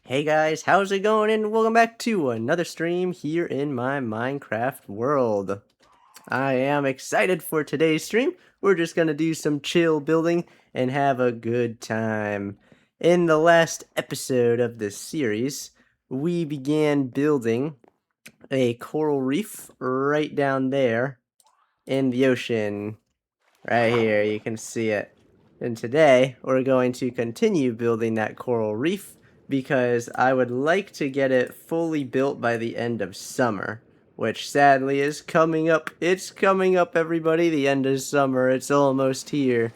Hey guys, how's it going? And welcome back to another stream here in my Minecraft world. I am excited for today's stream. We're just gonna do some chill building and have a good time. In the last episode of this series, we began building a coral reef right down there in the ocean. Right here, you can see it. And today, we're going to continue building that coral reef because I would like to get it fully built by the end of summer, which sadly is coming up. It's coming up, everybody. The end of summer. It's almost here.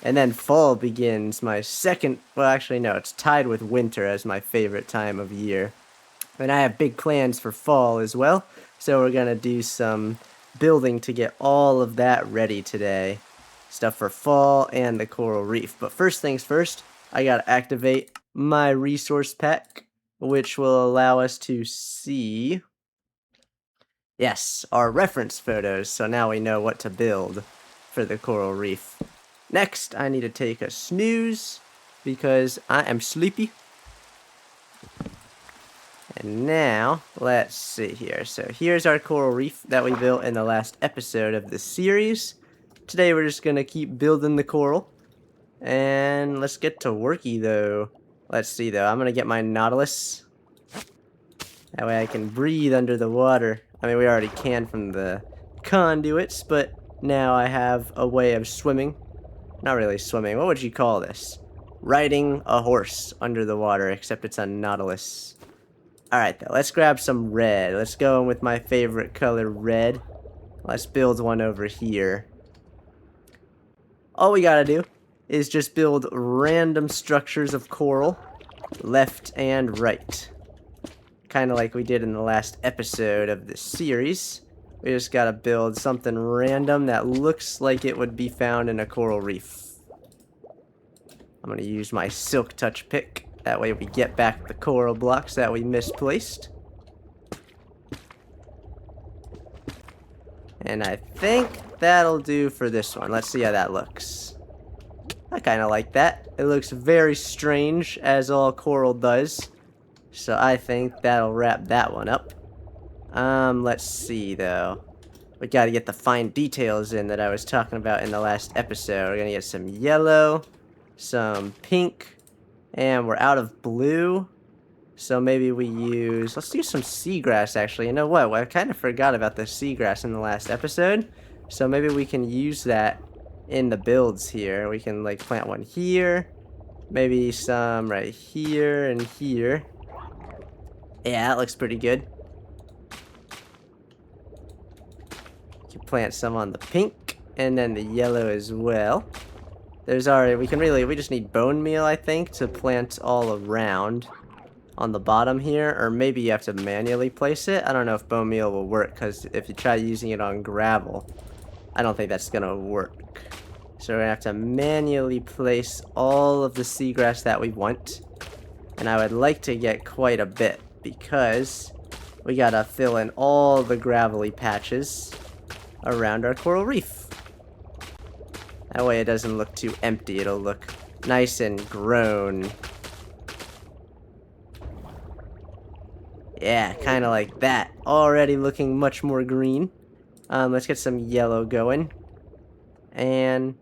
And then fall begins, my second... Well, actually, no. It's tied with winter as my favorite time of year. And I have big plans for fall as well, so we're going to do some building to get all of that ready today. Stuff for fall and the coral reef. But first things first, I gotta activate my resource pack, which will allow us to see, yes, our reference photos, so now we know what to build for the coral reef. Next, I need to take a snooze because I am sleepy. And now, let's see here. So here's our coral reef that we built in the last episode of the series. Today we're just gonna keep building the coral. And let's get to worky though. Let's see though, I'm gonna get my Nautilus. That way I can breathe under the water. I mean, we already can from the conduits, but now I have a way of swimming. Not really swimming, what would you call this? Riding a horse under the water, except it's a Nautilus. Alright though, let's grab some red. Let's go in with my favorite color, red. Let's build one over here. All we gotta do is just build random structures of coral, left and right. Kind of like we did in the last episode of this series. We just gotta build something random that looks like it would be found in a coral reef. I'm gonna use my silk touch pick. That way we get back the coral blocks that we misplaced. And I think that'll do for this one. Let's see how that looks. I kind of like that. It looks very strange, as all coral does. So I think that'll wrap that one up. Let's see, though. We gotta get the fine details in that I was talking about in the last episode. We're gonna get some yellow, some pink, and we're out of blue. So maybe we use... Let's do some seagrass, actually. You know what? I kind of forgot about the seagrass in the last episode. So maybe we can use that in the builds here. We can, like, plant one here. Maybe some right here and here. Yeah, that looks pretty good. You can plant some on the pink. And then the yellow as well. There's already... We just need bone meal, I think, to plant all around on the bottom here, or maybe you have to manually place it. I don't know if bone meal will work, because if you try using it on gravel, I don't think that's gonna work. So we're gonna have to manually place all of the seagrass that we want, and I would like to get quite a bit, because we gotta fill in all the gravelly patches around our coral reef. That way it doesn't look too empty, it'll look nice and grown. Yeah, kind of like that. Already looking much more green. Let's get some yellow going. And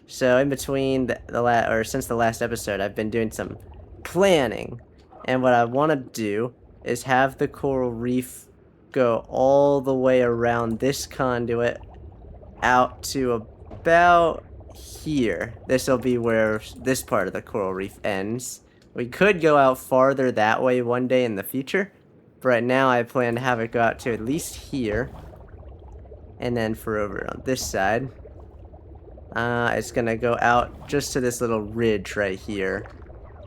so in between since the last episode, I've been doing some planning. And what I want to do is have the coral reef go all the way around this conduit out to about here. This will be where this part of the coral reef ends. We could go out farther that way one day in the future. Right now I plan to have it go out to at least here, and then for over on this side it's gonna go out just to this little ridge right here,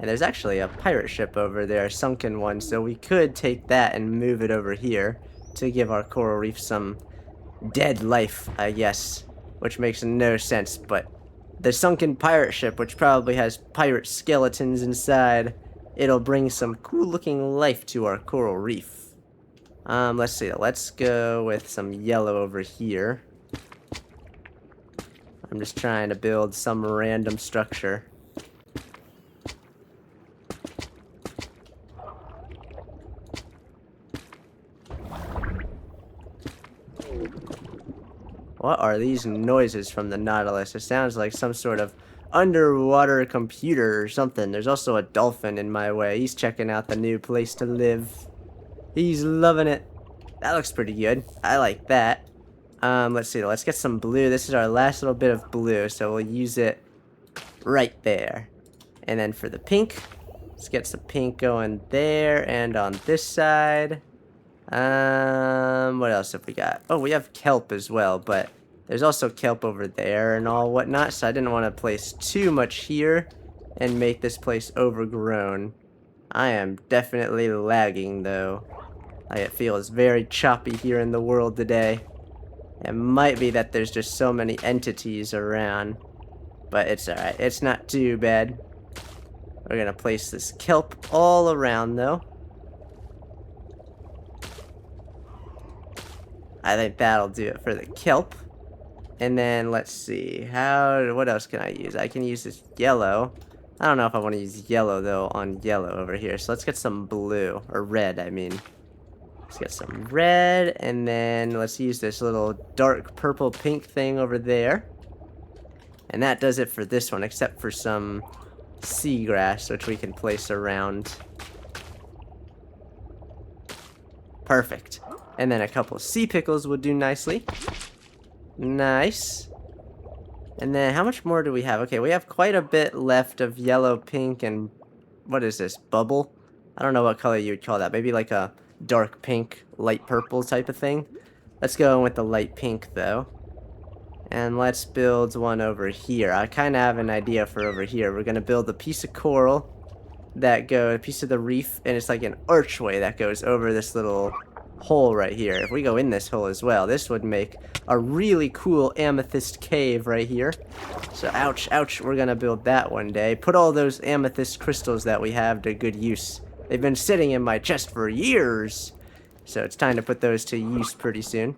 and there's actually a pirate ship over there, a sunken one, so we could take that and move it over here to give our coral reef some dead life, I guess, which makes no sense, but the sunken pirate ship, which probably has pirate skeletons inside, it'll bring some cool looking life to our coral reef. Let's see, let's go with some yellow over here. I'm just trying to build some random structure. What are these noises from the Nautilus? It sounds like some sort of underwater computer or something. There's also a dolphin in my way. He's checking out the new place to live. He's loving it. That looks pretty good. I like that. Let's see. Let's get some blue. This is our last little bit of blue, so we'll use it right there. And then for the pink, let's get some pink going there and on this side. What else have we got? Oh, we have kelp as well, but there's also kelp over there and all whatnot, so I didn't want to place too much here and make this place overgrown. I am definitely lagging, though. It feels very choppy here in the world today. It might be that there's just so many entities around, but it's alright. It's not too bad. We're gonna place this kelp all around, though. I think that'll do it for the kelp. And then let's see, what else can I use? I can use this yellow. I don't know if I want to use yellow though on yellow over here. So let's get some blue, or red, I mean. Let's get some red, and then let's use this little dark purple pink thing over there. And that does it for this one, except for some seagrass, which we can place around. Perfect. And then a couple sea pickles would do nicely. Nice. And then how much more do we have? Okay, we have quite a bit left of yellow, pink, and what is this? Bubble? I don't know what color you would call that. Maybe like a dark pink, light purple type of thing. Let's go with the light pink though. And let's build one over here. I kind of have an idea for over here. We're going to build a piece of coral a piece of the reef, and it's like an archway that goes over this little hole right here. If we go in this hole as well, this would make a really cool amethyst cave right here. So ouch, ouch, we're gonna build that one day. Put all those amethyst crystals that we have to good use. They've been sitting in my chest for years, so it's time to put those to use pretty soon.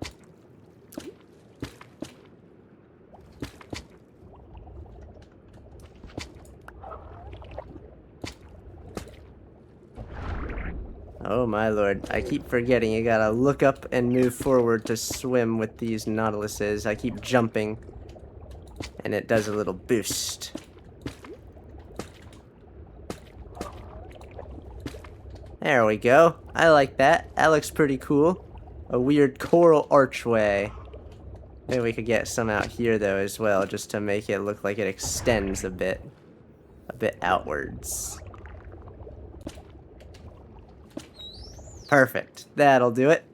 Oh my lord, I keep forgetting you gotta look up and move forward to swim with these nautiluses. I keep jumping, and it does a little boost. There we go. I like that. That looks pretty cool. A weird coral archway. Maybe we could get some out here though as well, just to make it look like it extends a bit outwards. Perfect. That'll do it.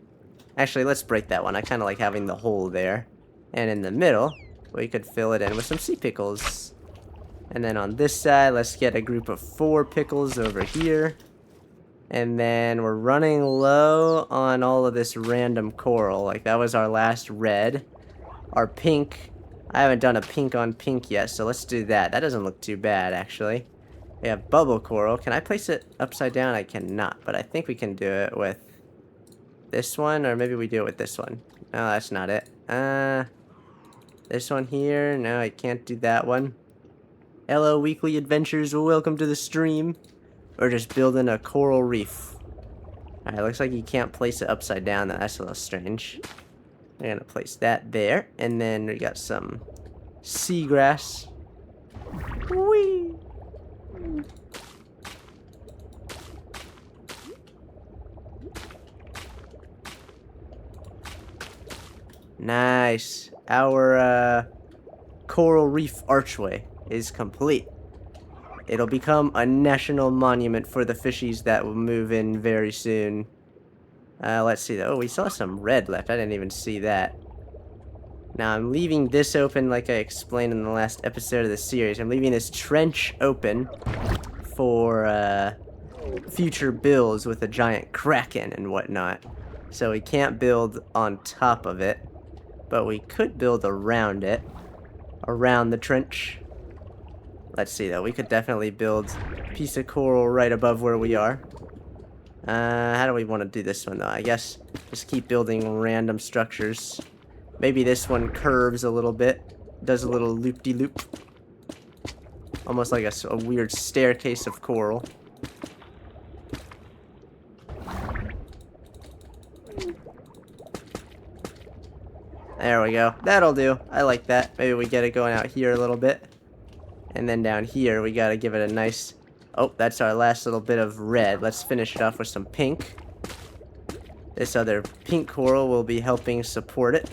Actually, let's break that one. I kind of like having the hole there. And in the middle, we could fill it in with some sea pickles. And then on this side, let's get a group of 4 pickles over here. And then we're running low on all of this random coral. Like, that was our last red. Our pink, I haven't done a pink on pink yet, so let's do that. That doesn't look too bad, actually. We have bubble coral. Can I place it upside down? I cannot, but I think we can do it with this one, or maybe we do it with this one. No, that's not it. This one here. No, I can't do that one. Hello, weekly adventures. Welcome to the stream. We're just building a coral reef. Alright, looks like you can't place it upside down, though. That's a little strange. We're gonna place that there, and then we got some seagrass. Whee! Nice. Our coral reef archway is complete. It'll become a national monument for the fishies that will move in very soon. Let's see though. Oh, we saw some red left. I didn't even see that. Now I'm leaving this open like I explained in the last episode of the series. I'm leaving this trench open for future builds with a giant kraken and whatnot. So we can't build on top of it, but we could build around it, around the trench. Let's see though, we could definitely build a piece of coral right above where we are. How do we want to do this one though? I guess just keep building random structures. Maybe this one curves a little bit, does a little loop-de-loop. Almost like a weird staircase of coral. There we go. That'll do. I like that. Maybe we get it going out here a little bit. And then down here, we gotta give it a nice... Oh, that's our last little bit of red. Let's finish it off with some pink. This other pink coral will be helping support it.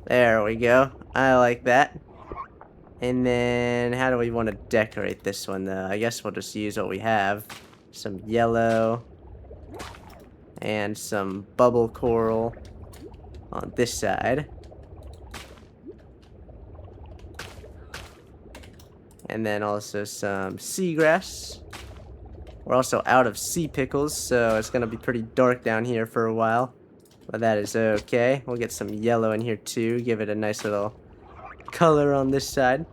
There we go. I like that. And then, how do we want to decorate this one, though? I guess we'll just use what we have. Some yellow. And some bubble coral on this side. And then also some seagrass. We're also out of sea pickles, so it's going to be pretty dark down here for a while. But that is okay. We'll get some yellow in here too. Give it a nice little color on this side.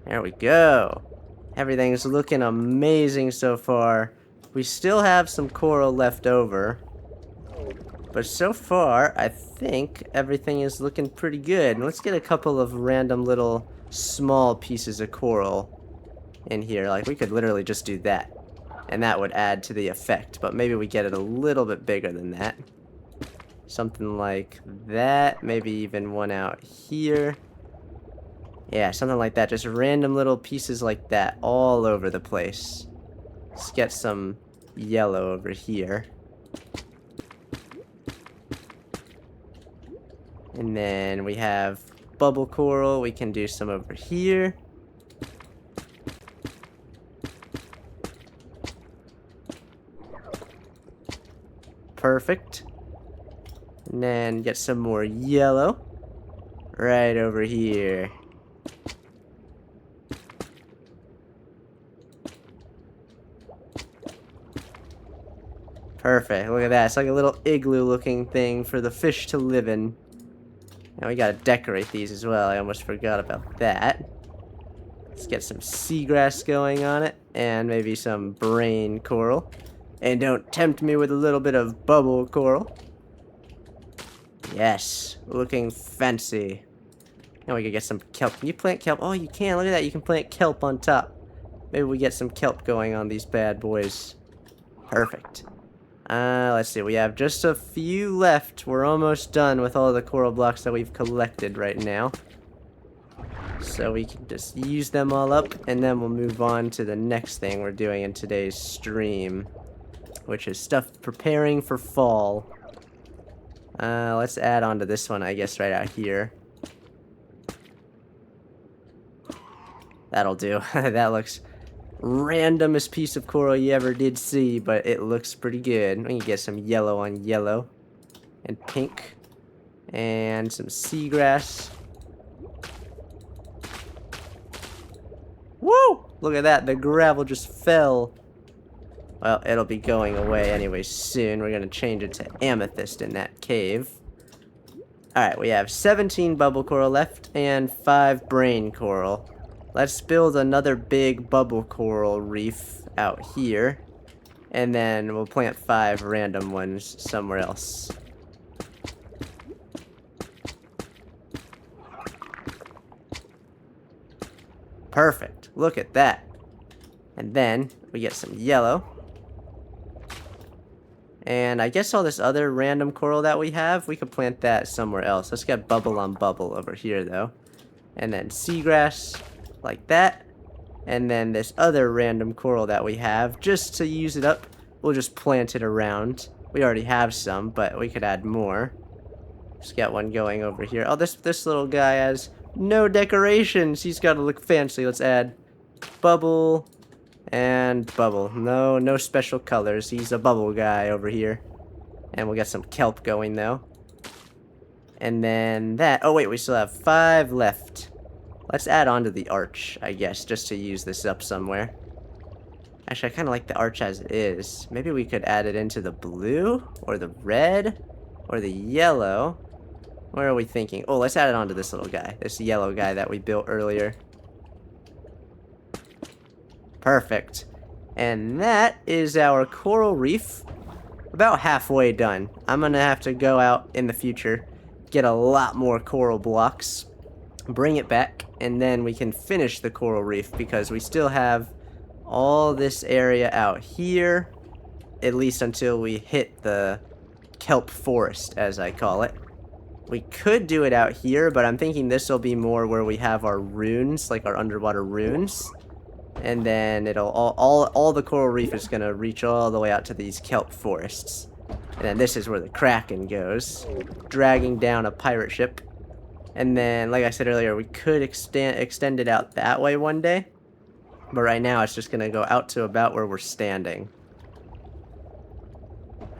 There we go. Everything's looking amazing so far. We still have some coral left over. But so far, I think everything is looking pretty good. Let's get a couple of random little small pieces of coral in here. Like, we could literally just do that. And that would add to the effect. But maybe we get it a little bit bigger than that. Something like that. Maybe even one out here. Yeah, something like that. Just random little pieces like that all over the place. Let's get some yellow over here. And then we have bubble coral. We can do some over here. Perfect. And then get some more yellow. Right over here. Perfect. Look at that. It's like a little igloo looking thing for the fish to live in. Now we gotta decorate these as well. I almost forgot about that. Let's get some seagrass going on it. And maybe some brain coral. And don't tempt me with a little bit of bubble coral. Yes. Looking fancy. Now we can get some kelp. Can you plant kelp? Oh, you can. Look at that. You can plant kelp on top. Maybe we get some kelp going on these bad boys. Perfect. Let's see. We have just a few left. We're almost done with all the coral blocks that we've collected right now. So we can just use them all up, and then we'll move on to the next thing we're doing in today's stream, which is stuff preparing for fall. Let's add on to this one, I guess, right out here. That'll do. That looks randomest piece of coral you ever did see, but it looks pretty good. We can get some yellow on yellow and pink and some seagrass. Woo! Look at that, the gravel just fell. Well, it'll be going away anyway soon. We're gonna change it to amethyst in that cave. Alright, we have 17 bubble coral left and 5 brain coral. Let's build another big bubble coral reef out here. And then we'll plant 5 random ones somewhere else. Perfect. Look at that. And then we get some yellow. And I guess all this other random coral that we have, we could plant that somewhere else. Let's get bubble on bubble over here, though. And then seagrass, like that. And then this other random coral that we have, just to use it up, we'll just plant it around. We already have some, but we could add more. Just get one going over here. Oh, this little guy has no decorations. He's got to look fancy. Let's add bubble and bubble. No special colors. He's a bubble guy over here. And we'll get some kelp going, though. And then that. Oh, wait, we still have 5 left. Let's add on to the arch, I guess, just to use this up somewhere. Actually, I kind of like the arch as it is. Maybe we could add it into the blue, or the red, or the yellow. Where are we thinking? Oh, let's add it onto this little guy. This yellow guy that we built earlier. Perfect. And that is our coral reef. About halfway done. I'm going to have to go out in the future, get a lot more coral blocks. bring it back, and then we can finish the coral reef because we still have all this area out here, at least until we hit the kelp forest, as I call it. We could do it out here, but I'm thinking this will be more where we have our runes, like our underwater runes. And then it'll all the coral reef is gonna reach all the way out to these kelp forests. And then this is where the Kraken goes, dragging down a pirate ship. And then, like I said earlier, we could extend it out that way one day. But right now, it's just gonna go out to about where we're standing.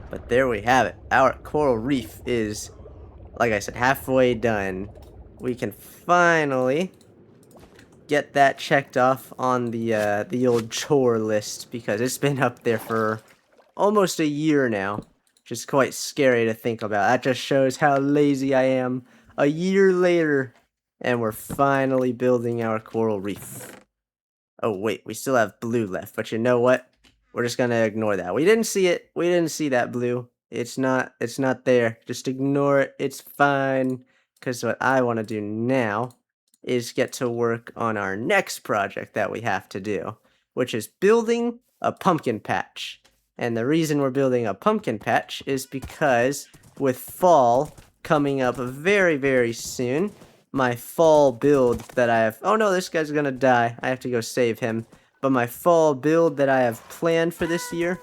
But there we have it. Our coral reef is, like I said, halfway done. We can finally get that checked off on the old chore list because it's been up there for almost a year now. Which is quite scary to think about. That just shows how lazy I am. A year later, and we're finally building our coral reef. Oh wait, we still have blue left, but you know what? We're just gonna ignore that. We didn't see it. We didn't see that blue. It's not there. Just ignore it. It's fine. Because what I want to do now is get to work on our next project that we have to do, which is building a pumpkin patch. And the reason we're building a pumpkin patch is because with fall coming up very, very soon, my fall build that I have... Oh no, this guy's gonna die. I have to go save him. But my fall build that I have planned for this year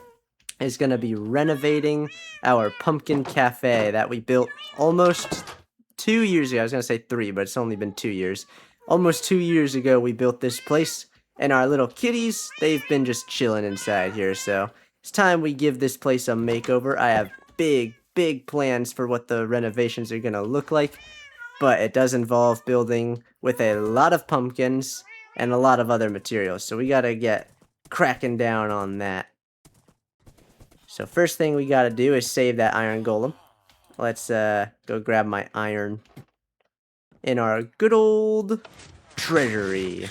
is gonna be renovating our pumpkin cafe that we built almost 2 years ago. I was gonna say 3, but it's only been 2 years. Almost 2 years ago, we built this place, and our little kitties, they've been just chilling inside here, so it's time we give this place a makeover. I have big, big plans for what the renovations are gonna look like, but it does involve building with a lot of pumpkins and a lot of other materials, so we gotta get cracking down on that. So first thing we gotta do is save that iron golem. Let's go grab my iron in our good old treasury.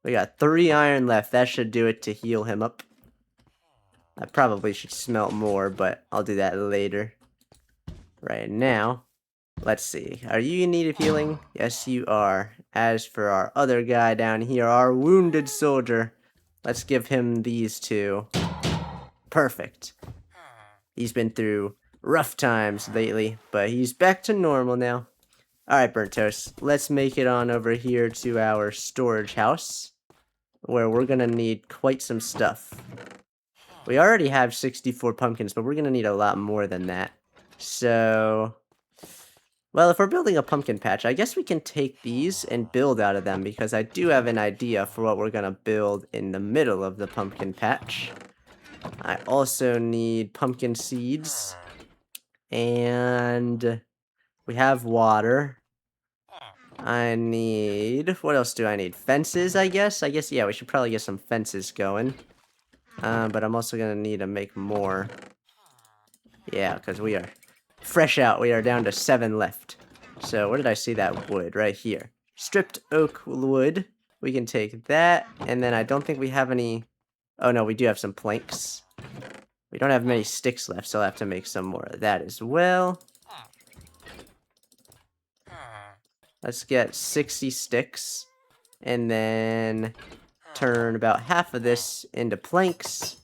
We got 3 iron left. That should do it to heal him up. I probably should smelt more, but I'll do that later. Right now, let's see. Are you in need of healing? Yes, you are. As for our other guy down here, our wounded soldier, let's give him these 2. Perfect. He's been through rough times lately, but he's back to normal now. Alright, Burnt Toast, let's make it on over here to our storage house, where we're gonna need quite some stuff. We already have 64 pumpkins, but we're gonna need a lot more than that. So, well, if we're building a pumpkin patch, I guess we can take these and build out of them, because I do have an idea for what we're gonna build in the middle of the pumpkin patch. I also need pumpkin seeds, and we have water. I need... What else do I need? Fences, I guess? Yeah, we should probably get some fences going. But I'm also gonna need to make more. Yeah, because we are fresh out. We are down to 7 left. So, where did I see that wood? Right here. Stripped oak wood. We can take that, and then I don't think we have any... Oh no, we do have some planks. We don't have many sticks left, so I'll have to make some more of that as well. Let's get 60 sticks, and then turn about half of this into planks,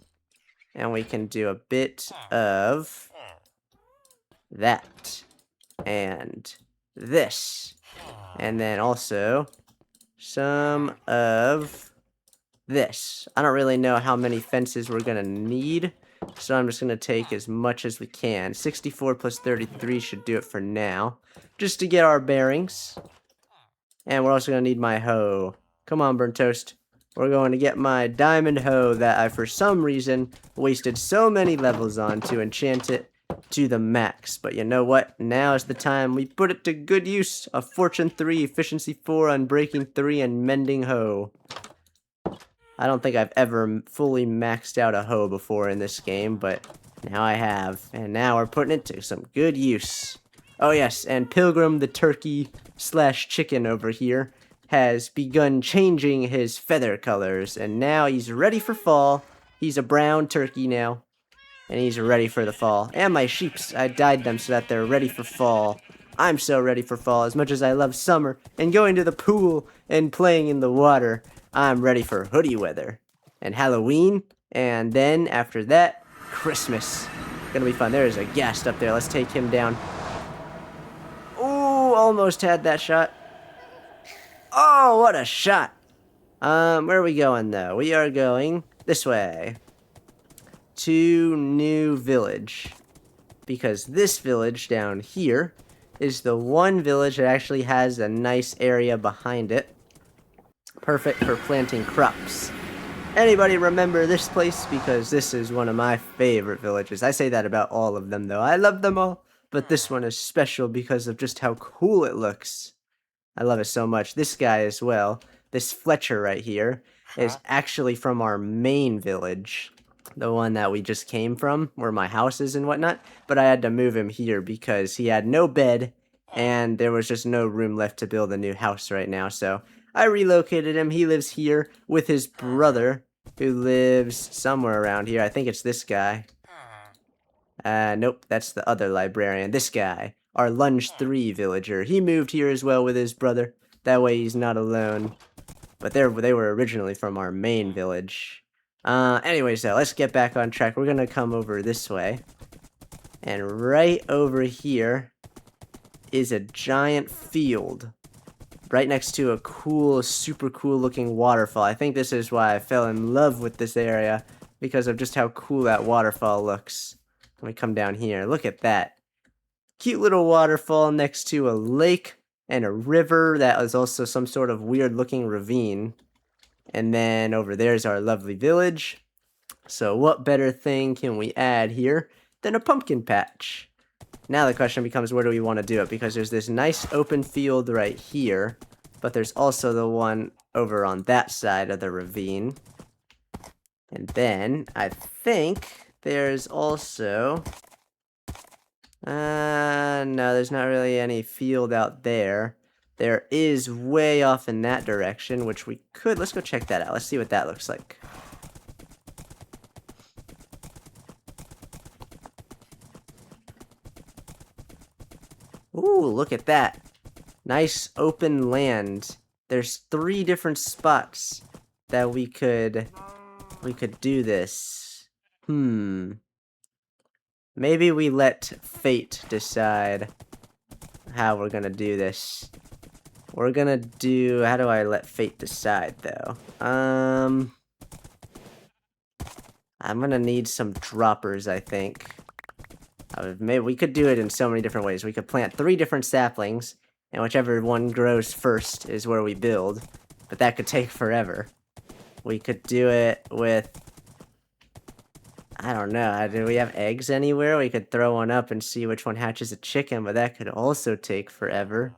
and we can do a bit of that, and this, and then also some of this. I don't really know how many fences we're gonna need, so I'm just gonna take as much as we can. 64 plus 33 should do it for now, just to get our bearings. And we're also gonna need my hoe. Come on, Burnt Toast. We're going to get my diamond hoe that I, for some reason, wasted so many levels on to enchant it to the max. But you know what? Now is the time we put it to good use. A Fortune 3, Efficiency 4, Unbreaking 3, and Mending hoe. I don't think I've ever fully maxed out a hoe before in this game, but now I have. And now we're putting it to some good use. Oh yes, and Pilgrim the turkey slash chicken over here has begun changing his feather colors, and now he's ready for fall. He's a brown turkey now. And he's ready for the fall. And my sheeps, I dyed them so that they're ready for fall. I'm so ready for fall. As much as I love summer and going to the pool and playing in the water, I'm ready for hoodie weather. And Halloween, and then after that, Christmas. Gonna be fun. There's a ghast up there. Let's take him down. Ooh, almost had that shot. Oh, what a shot. Where are we going, though? We are going this way. To New Village. Because this village down here is the one village that actually has a nice area behind it. Perfect for planting crops. Anybody remember this place? Because this is one of my favorite villages. I say that about all of them, though. I love them all, but this one is special because of just how cool it looks. I love it so much. This guy as well, this Fletcher right here, is actually from our main village. The one that we just came from, where my house is and whatnot. But I had to move him here because he had no bed, and there was just no room left to build a new house right now. So I relocated him. He lives here with his brother, who lives somewhere around here. I think it's this guy. Nope, that's the other librarian. This guy, our Lunge 3 villager. He moved here as well with his brother. That way he's not alone. But they were originally from our main village. Anyways, though, let's get back on track. We're gonna come over this way. And right over here is a giant field. Right next to a cool, super cool looking waterfall. I think this is why I fell in love with this area. Because of just how cool that waterfall looks. Let me come down here. Look at that. Cute little waterfall next to a lake and a river that is also some sort of weird looking ravine. And then over there's our lovely village. So what better thing can we add here than a pumpkin patch? Now the question becomes, where do we want to do it? Because there's this nice open field right here, but there's also the one over on that side of the ravine. And then I think there's also... no, there's not really any field out there. There is way off in that direction, which we could... Let's go check that out. Let's see what that looks like. Ooh, look at that. Nice open land. There's 3 different spots that we could do this. Maybe we let fate decide how we're gonna do this. We're gonna do... How do I let fate decide, though? I'm gonna need some droppers, I think. Maybe we could do it in so many different ways. We could plant 3 different saplings, and whichever one grows first is where we build. But that could take forever. We could do it with... I don't know. Do we have eggs anywhere? We could throw one up and see which one hatches a chicken, but that could also take forever.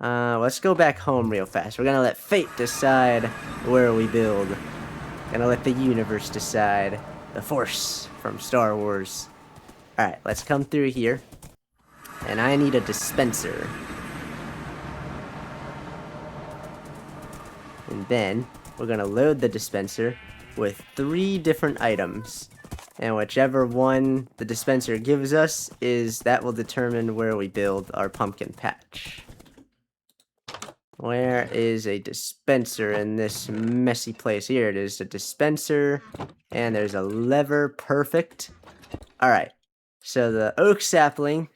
Let's go back home real fast. We're gonna let fate decide where we build. Gonna let the universe decide. The Force from Star Wars. Alright, let's come through here. And I need a dispenser. And then, we're gonna load the dispenser with 3 different items. And whichever one the dispenser gives us, that will determine where we build our pumpkin patch. Where is a dispenser in this messy place? Here it is, a dispenser. And there's a lever, perfect. Alright, so the oak sapling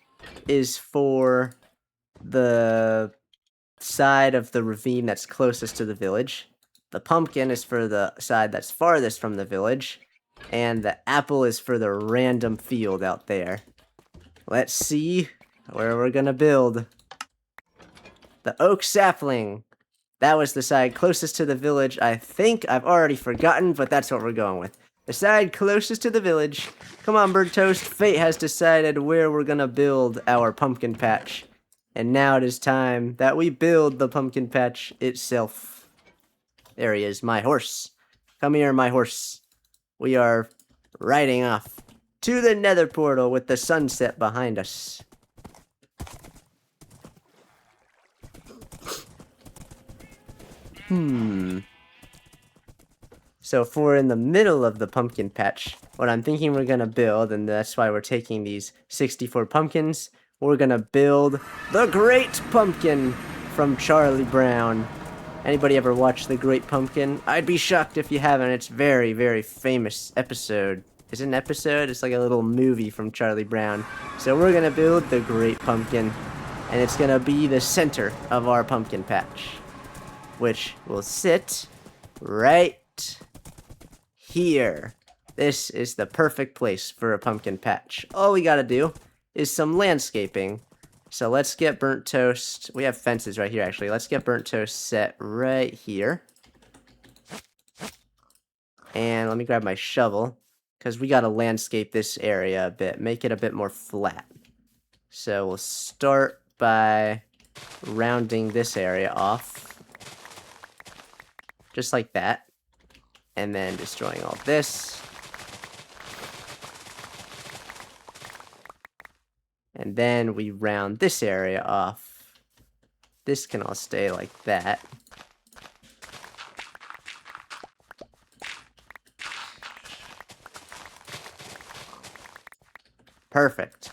is for the side of the ravine that's closest to the village. The pumpkin is for the side that's farthest from the village. And the apple is for the random field out there. Let's see where we're gonna build. The oak sapling. That was the side closest to the village. I think I've already forgotten, but that's what we're going with. The side closest to the village. Come on, Bird Toast. Fate has decided where we're gonna build our pumpkin patch. And now it is time that we build the pumpkin patch itself. There he is, my horse. Come here, my horse. We are riding off to the nether portal with the sunset behind us. So So if we're in the middle of the pumpkin patch, what I'm thinking we're gonna build, and that's why we're taking these 64 pumpkins, we're gonna build the Great Pumpkin from Charlie Brown. Anybody ever watch The Great Pumpkin? I'd be shocked if you haven't. It's very, very famous episode. Is it an episode? It's like a little movie from Charlie Brown. So we're gonna build the Great Pumpkin, and it's gonna be the center of our pumpkin patch, which will sit right here. This is the perfect place for a pumpkin patch. All we gotta do is some landscaping. So let's get burnt toast. We have fences right here, actually. Let's get burnt toast set right here. And let me grab my shovel, because we gotta landscape this area a bit, make it a bit more flat. So we'll start by rounding this area off, just like that, and then destroying all this. And then we round this area off. This can all stay like that. Perfect.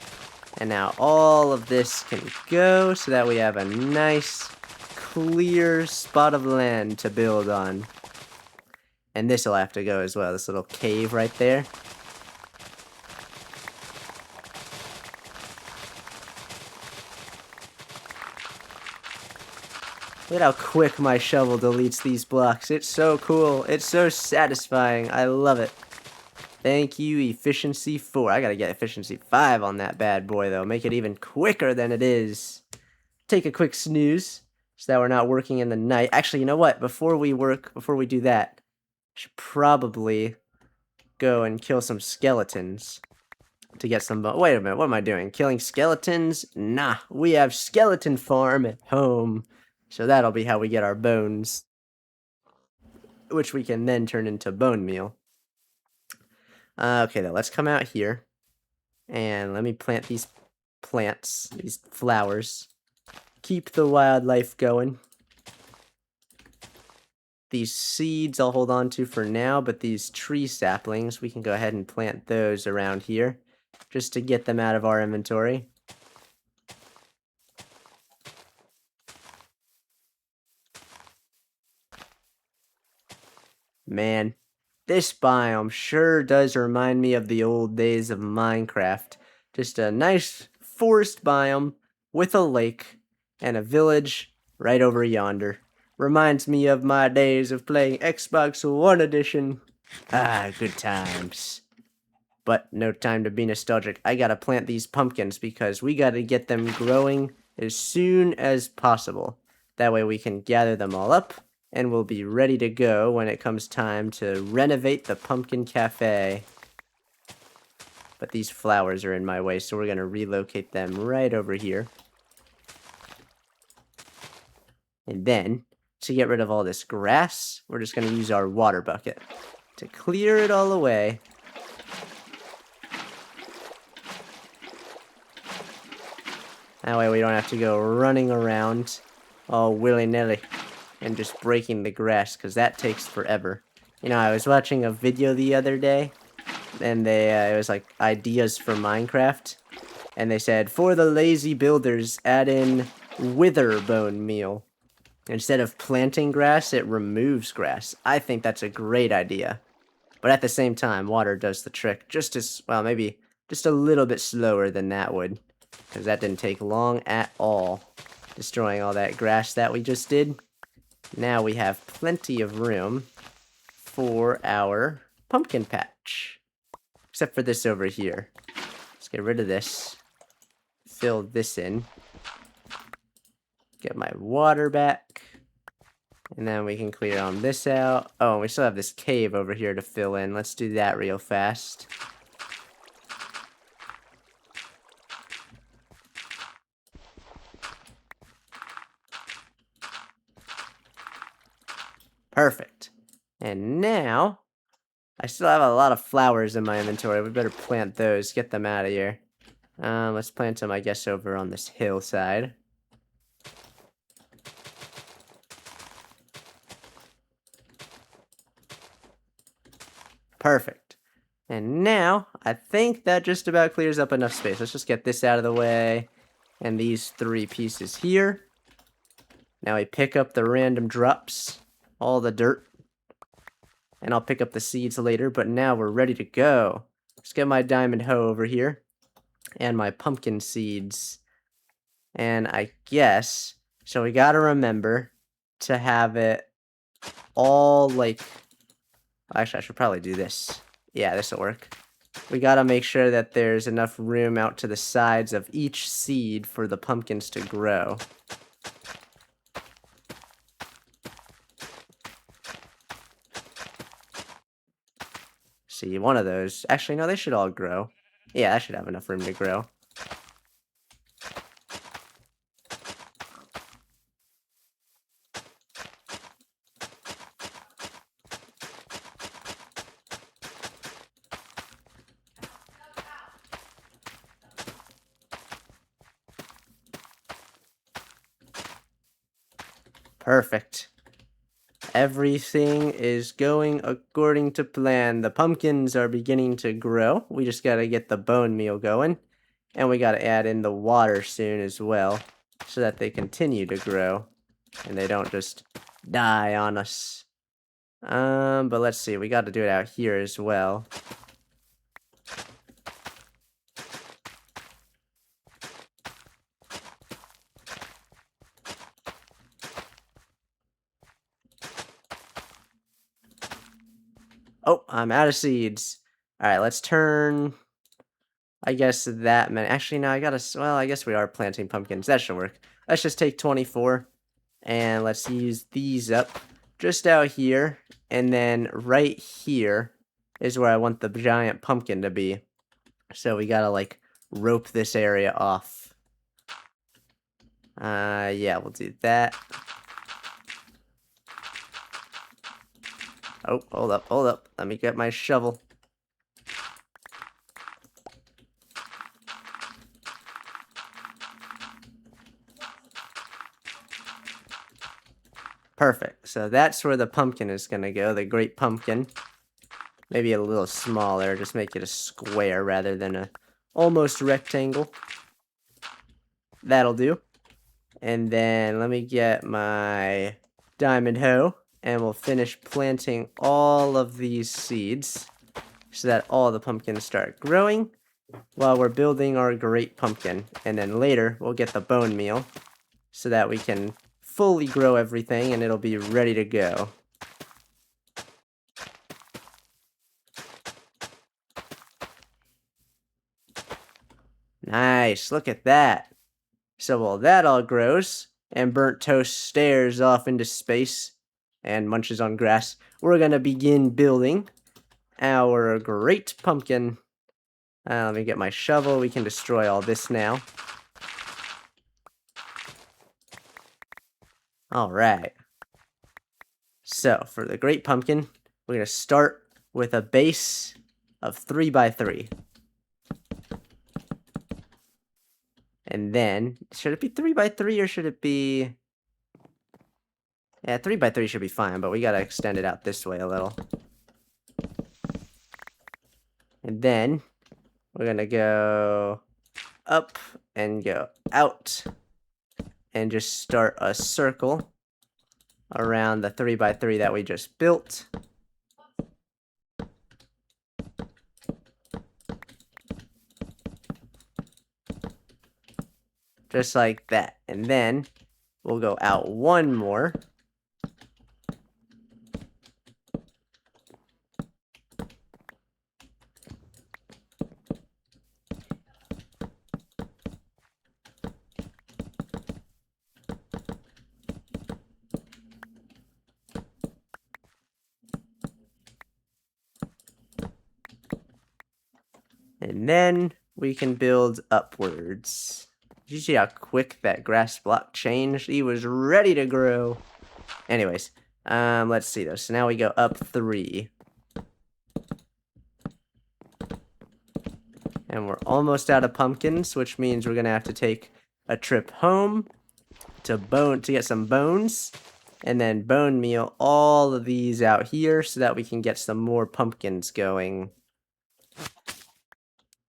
And now all of this can go so that we have a nice, clear spot of land to build on. And this will have to go as well, this little cave right there. Look at how quick my shovel deletes these blocks. It's so cool. It's so satisfying. I love it. Thank you, Efficiency 4. I gotta get Efficiency 5 on that bad boy, though. Make it even quicker than it is. Take a quick snooze so that we're not working in the night. Actually, you know what? Before we do that, I should probably go and kill some skeletons to get some bone. Wait a minute, what am I doing? Killing skeletons? Nah, we have skeleton farm at home. So that'll be how we get our bones, which we can then turn into bone meal. Okay, then let's come out here, and let me plant these plants, these flowers. Keep the wildlife going. These seeds I'll hold on to for now, but these tree saplings, we can go ahead and plant those around here, just to get them out of our inventory. Man, this biome sure does remind me of the old days of Minecraft. Just a nice forest biome with a lake and a village right over yonder. Reminds me of my days of playing Xbox One Edition. Ah, good times. But no time to be nostalgic. I gotta plant these pumpkins because we gotta get them growing as soon as possible. That way we can gather them all up, and we'll be ready to go when it comes time to renovate the pumpkin cafe. But these flowers are in my way, so we're going to relocate them right over here. And then, to get rid of all this grass, we're just going to use our water bucket to clear it all away. That way we don't have to go running around all willy-nilly and just breaking the grass, because that takes forever. You know, I was watching a video the other day, and it was like ideas for Minecraft, and they said, for the lazy builders, add in wither bone meal. Instead of planting grass, it removes grass. I think that's a great idea. But at the same time, water does the trick just as, well, maybe just a little bit slower than that would, because that didn't take long at all, destroying all that grass that we just did. Now we have plenty of room for our pumpkin patch. Except for this over here. Let's get rid of this. Fill this in. Get my water back. And then we can clear on this out. Oh, and we still have this cave over here to fill in. Let's do that real fast. Perfect. And now, I still have a lot of flowers in my inventory. We better plant those, get them out of here. Let's plant them, I guess, over on this hillside. Perfect. And now, I think that just about clears up enough space. Let's just get this out of the way. And these 3 pieces here. Now we pick up the random drops. All the dirt. And I'll pick up the seeds later, but now we're ready to go. Let's get my diamond hoe over here. And my pumpkin seeds. And I guess, so we gotta remember to have it all like, actually I should probably do this. Yeah, this'll work. We gotta make sure that there's enough room out to the sides of each seed for the pumpkins to grow. See, one of those, actually no, they should all grow. Yeah, I should have enough room to grow. Perfect. Everything is going according to plan. The pumpkins are beginning to grow. We just gotta get the bone meal going. And we gotta add in the water soon as well, so that they continue to grow. And they don't just die on us. But let's see, we gotta do it out here as well. Oh, I'm out of seeds. Alright, let's turn, I guess that many. Actually, no, well, I guess we are planting pumpkins. That should work. Let's just take 24, and let's use these up just out here, and then right here is where I want the giant pumpkin to be. So we gotta, like, rope this area off. Yeah, we'll do that. Oh, hold up. Let me get my shovel. Perfect. So that's where the pumpkin is gonna go, the great pumpkin. Maybe a little smaller, just make it a square rather than a almost rectangle. That'll do. And then let me get my diamond hoe, and we'll finish planting all of these seeds so that all the pumpkins start growing while we're building our great pumpkin. And then later we'll get the bone meal so that we can fully grow everything and it'll be ready to go. Nice, look at that. So while that all grows, and Burnt Toast stares off into space and munches on grass, we're gonna begin building our great pumpkin. Let me get my shovel, we can destroy all this now. Alright. So, for the great pumpkin, we're gonna start with a base of 3 by 3. And then, should it be 3 by 3 or should it be... Yeah, 3 by 3 should be fine, but we gotta extend it out this way a little. And then, we're gonna go up and go out. And just start a circle around the 3 by 3 that we just built. Just like that. And then we'll go out one more. And then we can build upwards. Did you see how quick that grass block changed? He was ready to grow. Anyways, let's see though. So now we go up 3. And we're almost out of pumpkins, which means we're gonna have to take a trip home to get some bones. and then bone meal all of these out here so that we can get some more pumpkins going.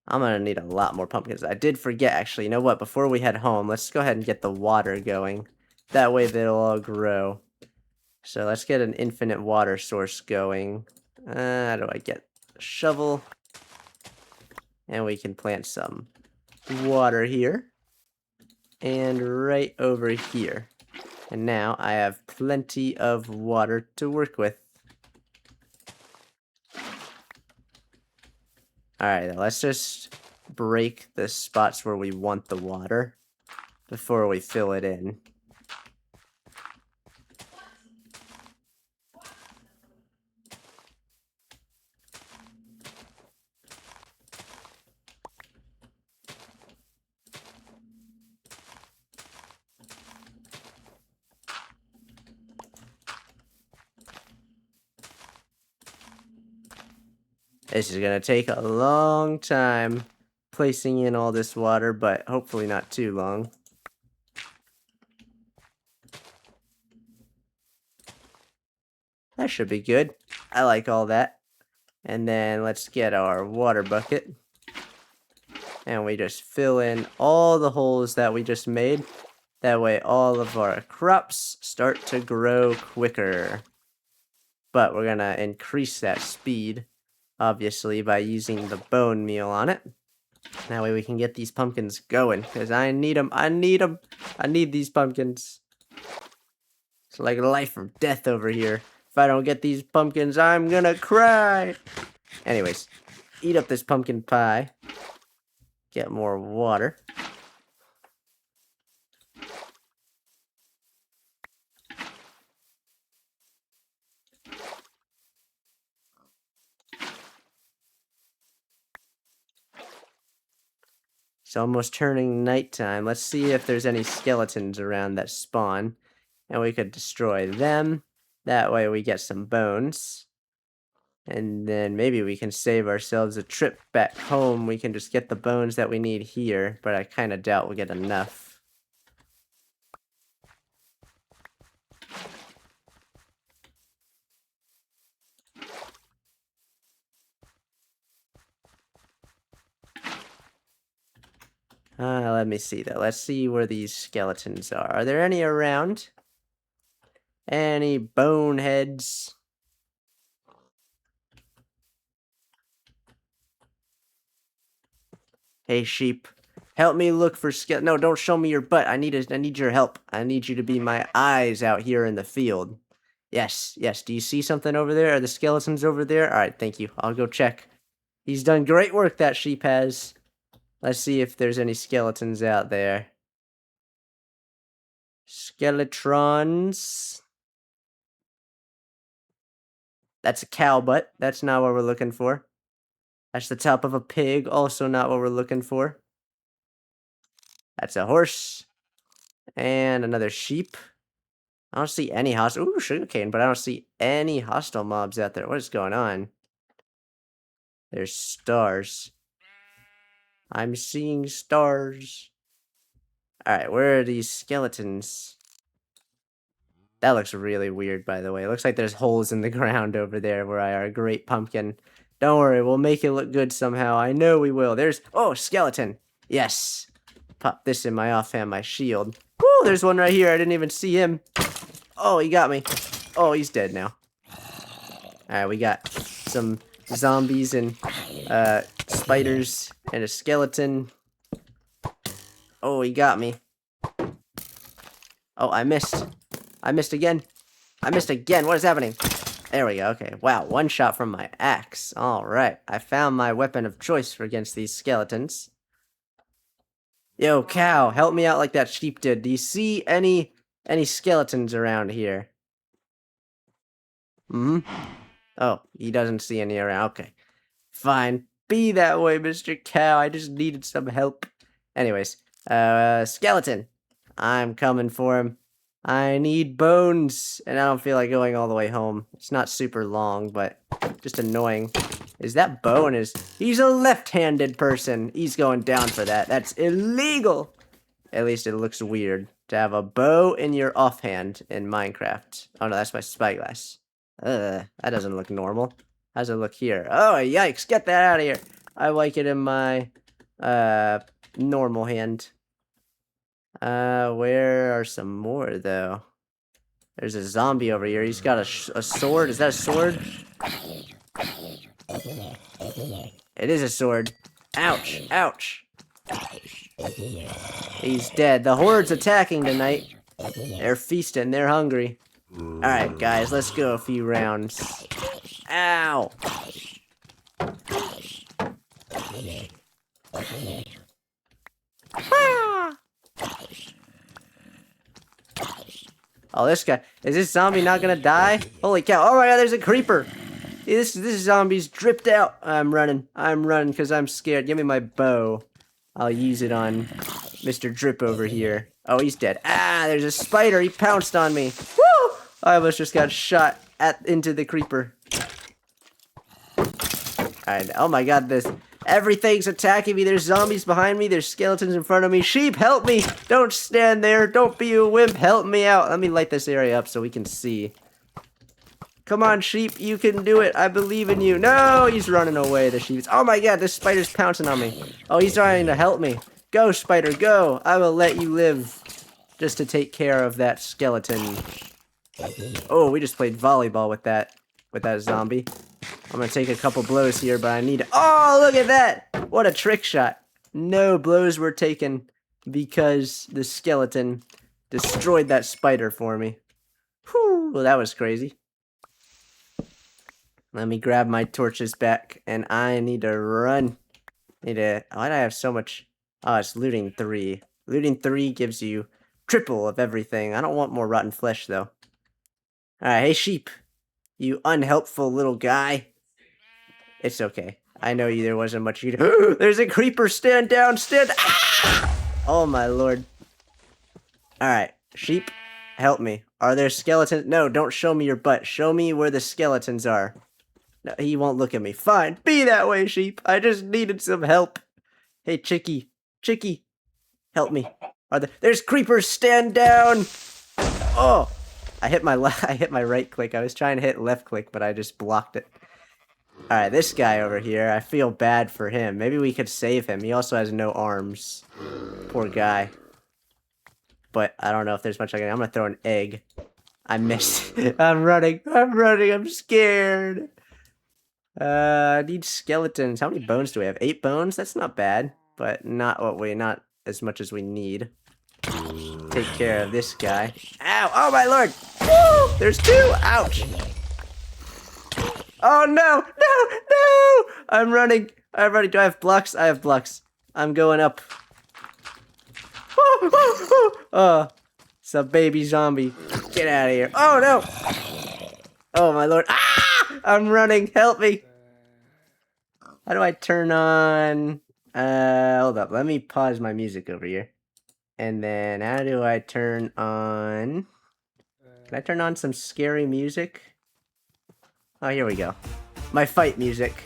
I'm gonna need a lot more pumpkins. I did forget, actually. You know what? Before we head home, let's go ahead and get the water going. That way they'll all grow. So let's get an infinite water source going. How do I get a shovel? And we can plant some water here. And right over here. And now I have plenty of water to work with. Alright, let's just break the spots where we want the water before we fill it in. This is gonna take a long time placing in all this water, but hopefully not too long. That should be good. I like all that. And then let's get our water bucket. And we just fill in all the holes that we just made. That way all of our crops start to grow quicker. But we're gonna increase that speed, obviously, by using the bone meal on it. That way we can get these pumpkins going, because I need them. I need them. I need these pumpkins. It's like life or death over here. If I don't get these pumpkins, I'm gonna cry. Anyways, eat up this pumpkin pie. Get more water. It's almost turning nighttime. Let's see if there's any skeletons around that spawn. And we could destroy them. That way we get some bones. And then maybe we can save ourselves a trip back home. We can just get the bones that we need here. But I kind of doubt we'll get enough. Let me see though. Let's see where these skeletons are. Are there any around? Any boneheads? Hey sheep, help me look for No, don't show me your butt. I need your help. I need you to be my eyes out here in the field. Yes, yes. Do you see something over there? Are the skeletons over there? All right, thank you. I'll go check. He's done great work, that sheep has. Let's see if there's any skeletons out there. Skeletrons. That's a cow butt. That's not what we're looking for. That's the top of a pig. Also not what we're looking for. That's a horse. And another sheep. I don't see any hostile... Ooh, sugarcane, but I don't see any hostile mobs out there. What is going on? There's stars. I'm seeing stars. Alright, where are these skeletons? That looks really weird, by the way. It looks like there's holes in the ground over there where I are. Great pumpkin. Don't worry, we'll make it look good somehow. I know we will. There's... Oh, skeleton. Yes. Pop this in my offhand, my shield. Ooh, there's one right here. I didn't even see him. Oh, he got me. Oh, he's dead now. Alright, we got some zombies and spiders and a skeleton. Oh, he got me. Oh, I missed. I missed again. I missed again. What is happening? There we go. Okay. Wow, one shot from my axe. Alright, I found my weapon of choice for against these skeletons. Yo, cow, help me out like that sheep did. Do you see any skeletons around here? Oh, he doesn't see any around. Okay. Fine. Be that way, Mr. Cow. I just needed some help. Anyways, skeleton. I'm coming for him. I need bones, and I don't feel like going all the way home. It's not super long, but just annoying. Is that bow in his... He's a left-handed person. He's going down for that. That's illegal. At least it looks weird to have a bow in your offhand in Minecraft. Oh no, that's my spyglass. That doesn't look normal. How does it look here? Oh, yikes, get that out of here. I like it in my, normal hand. Where are some more, though? There's a zombie over here. He's got a sword. Is that a sword? It is a sword. Ouch, ouch. He's dead. The horde's attacking tonight. They're feasting. They're hungry. Alright, guys, let's go a few rounds. Ow! Oh, this guy. Is this zombie not gonna die? Holy cow. Oh my god, there's a creeper. This zombie's dripped out. I'm running because I'm scared. Give me my bow. I'll use it on Mr. Drip over here. Oh, he's dead. Ah, there's a spider. He pounced on me. Woo! I almost just got shot into the creeper. Alright, oh my god, everything's attacking me. There's zombies behind me. There's skeletons in front of me. Sheep, help me! Don't stand there. Don't be a wimp. Help me out. Let me light this area up so we can see. Come on, sheep. You can do it. I believe in you. No, he's running away, the sheep. Oh my god, this spider's pouncing on me. Oh, he's trying to help me. Go, spider, go. I will let you live just to take care of that skeleton. Oh, we just played volleyball with that zombie. I'm gonna take a couple blows here, but I need to... Oh, look at that! What a trick shot. No blows were taken because the skeleton destroyed that spider for me. Whew, well, that was crazy. Let me grab my torches back, and I need to run. Why do I have so much... Oh, it's looting 3. Looting 3 gives you triple of everything. I don't want more rotten flesh, though. Alright, hey sheep. You unhelpful little guy. It's okay. I know there wasn't much you do. There's a creeper! Stand down! Stand... Ah! Oh my lord. Alright, sheep, help me. Are there skeletons? No, don't show me your butt. Show me where the skeletons are. No, he won't look at me. Fine, be that way, sheep. I just needed some help. Hey, Chickie. Chickie, help me. There's creepers! Stand down! Oh! I hit my right click. I was trying to hit left click, but I just blocked it. Alright, this guy over here, I feel bad for him. Maybe we could save him. He also has no arms. Poor guy. But I don't know if there's much I can... I'm gonna throw an egg. I missed. I'm running. I'm scared. I need skeletons. How many bones do we have? 8 bones? That's not bad. But not as much as we need. Take care of this guy. Ow! Oh my lord! Woo! There's 2! Ouch! Oh no! No! I'm running! Do I have blocks? I have blocks. I'm going up. Oh, it's a baby zombie. Get out of here. Oh no! Oh my lord. Ah! I'm running. Help me. How do I turn on... hold up. Let me pause my music over here. And then how do I turn on... Can I turn on some scary music? Oh, here we go. My fight music.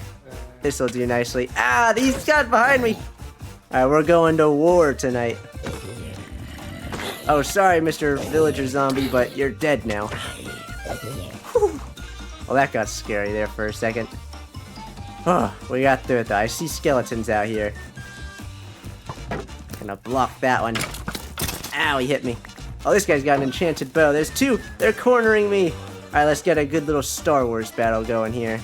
This'll do nicely. Ah, these got behind me! Alright, we're going to war tonight. Oh, sorry, Mr. Villager Zombie, but you're dead now. Whew. Well, that got scary there for a second. Oh, we got through it though. I see skeletons out here. Gonna block that one. Ow, he hit me. Oh, this guy's got an enchanted bow. There's 2! They're cornering me! Alright, let's get a good little Star Wars battle going here.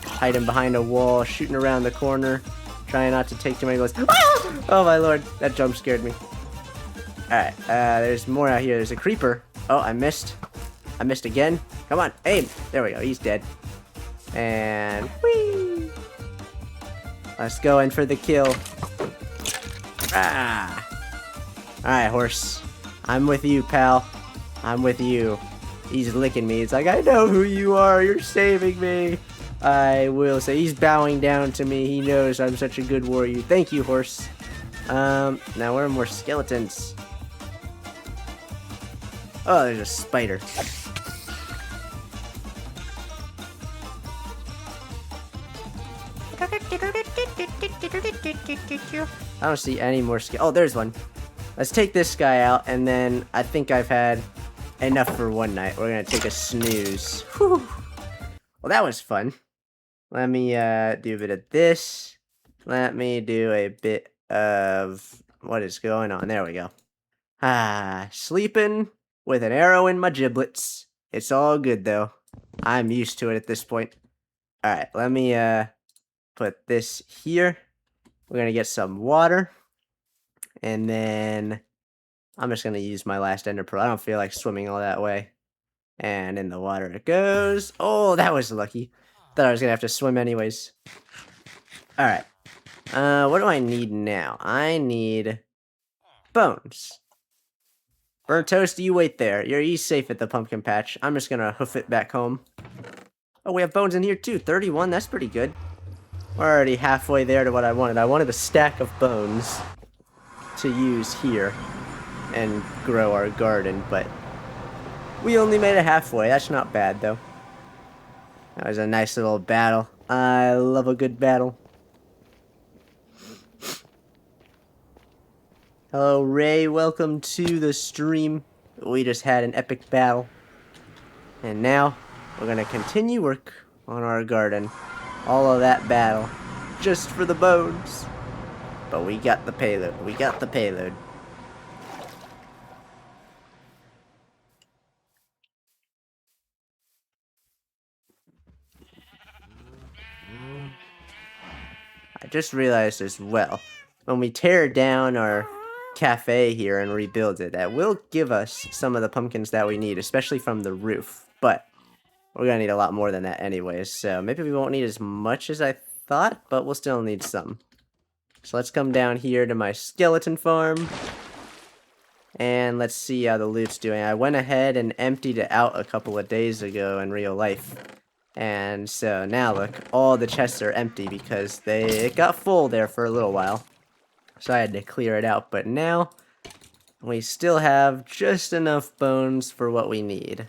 Hiding behind a wall, shooting around the corner. Trying not to take too many blows. Ah! Oh my lord, that jump scared me. Alright, there's more out here. There's a creeper. Oh, I missed. I missed again. Come on, aim! There we go, he's dead. And whee! Let's go in for the kill. Ah! Alright, horse. I'm with you, pal. I'm with you. He's licking me. It's like, I know who you are. You're saving me. I will say, he's bowing down to me. He knows I'm such a good warrior. Thank you, horse. Now where are more skeletons? Oh, there's a spider. I don't see any more oh, there's one. Let's take this guy out, and then I think I've had enough for one night. We're gonna take a snooze. Whew. Well, that was fun. Let me do a bit of this. Let me do a bit of what is going on. There we go. Sleeping with an arrow in my giblets. It's all good though. I'm used to it at this point. Alright, let me put this here. We're gonna get some water. And then I'm just gonna use my last ender pearl. I don't feel like swimming all that way. And in the water it goes. Oh, that was lucky. Thought I was gonna have to swim anyways. Alright. What do I need now? I need bones. Burnt Toast, you wait there. You're safe at the pumpkin patch. I'm just gonna hoof it back home. Oh, we have bones in here too. 31, that's pretty good. We're already halfway there to what I wanted. I wanted a stack of bones to use here and grow our garden, but we only made it halfway. That's not bad, though. That was a nice little battle. I love a good battle. Hello, Ray. Welcome to the stream. We just had an epic battle. And now, we're gonna continue work on our garden. All of that battle, just for the bones. But we got the payload. We got the payload. I just realized as well, when we tear down our cafe here and rebuild it, that will give us some of the pumpkins that we need, especially from the roof. But we're gonna need a lot more than that anyways, so maybe we won't need as much as I thought, but we'll still need some. So let's come down here to my skeleton farm. And let's see how the loot's doing. I went ahead and emptied it out a couple of days ago in real life. And so now look, all the chests are empty because it got full there for a little while. So I had to clear it out, but now we still have just enough bones for what we need.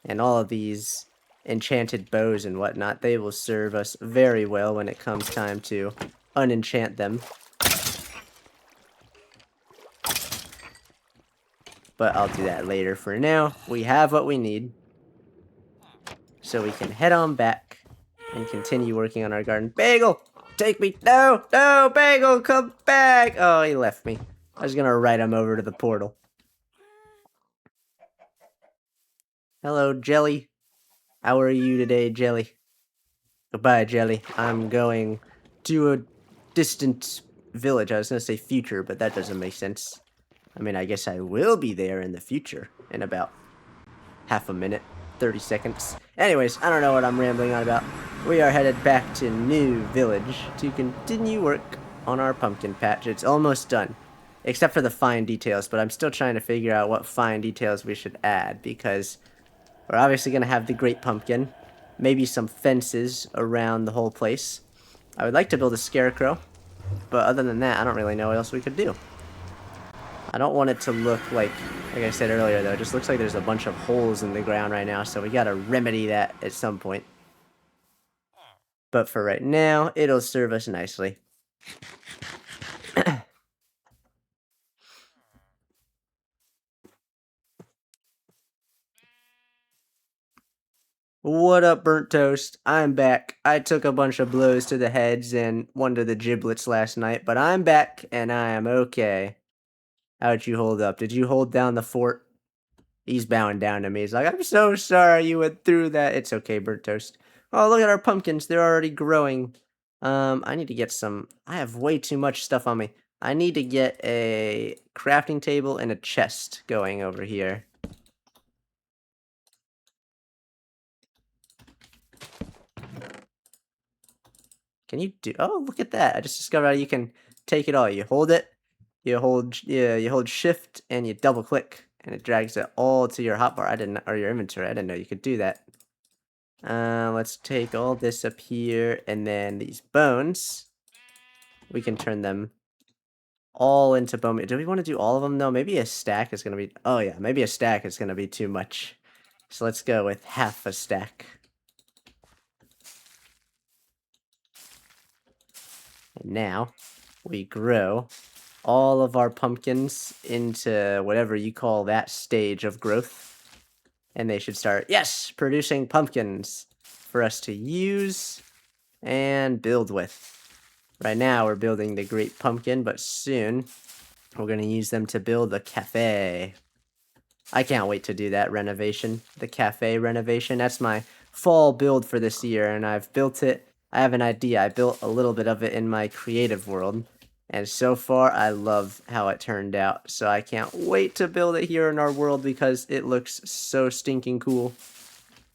And all of these enchanted bows and whatnot, they will serve us very well when it comes time to unenchant them. But I'll do that later. For now, we have what we need. So we can head on back and continue working on our garden. Bagel! Take me! No! No! Bagel! Come back! Oh, he left me. I was gonna ride him over to the portal. Hello, Jelly. How are you today, Jelly? Goodbye, Jelly. I'm going to a distant village. I was gonna say future, but that doesn't make sense. I mean, I guess I will be there in the future in about half a minute, 30 seconds. Anyways, I don't know what I'm rambling on about. We are headed back to New Village to continue work on our pumpkin patch. It's almost done, except for the fine details, but I'm still trying to figure out what fine details we should add, because we're obviously going to have the great pumpkin, maybe some fences around the whole place. I would like to build a scarecrow, but other than that, I don't really know what else we could do. I don't want it to look like I said earlier, though, it just looks like there's a bunch of holes in the ground right now, so we gotta remedy that at some point. But for right now, it'll serve us nicely. What up, Burnt Toast? I'm back. I took a bunch of blows to the heads and one to the giblets last night, but I'm back, and I am okay. How'd you hold up? Did you hold down the fort? He's bowing down to me. He's like, I'm so sorry you went through that. It's okay, Burnt Toast. Oh, look at our pumpkins. They're already growing. I need to get some... I have way too much stuff on me. I need to get a crafting table and a chest going over here. Can you do... Oh, look at that. I just discovered how you can take it all. You hold it, you hold shift, and you double click, and it drags it all to your hotbar. Or your inventory. I didn't know you could do that. Let's take all this up here, and then these bones, we can turn them all into bone meal. Do we want to do all of them? No, maybe a stack is going to be... Oh, yeah, maybe a stack is going to be too much. So let's go with half a stack. And now, we grow all of our pumpkins into whatever you call that stage of growth. And they should start, yes, producing pumpkins for us to use and build with. Right now, we're building the Great Pumpkin, but soon we're going to use them to build a cafe. I can't wait to do that renovation, the cafe renovation. That's my fall build for this year, and I've built it. I have an idea. I built a little bit of it in my creative world, and so far I love how it turned out. So I can't wait to build it here in our world because it looks so stinking cool.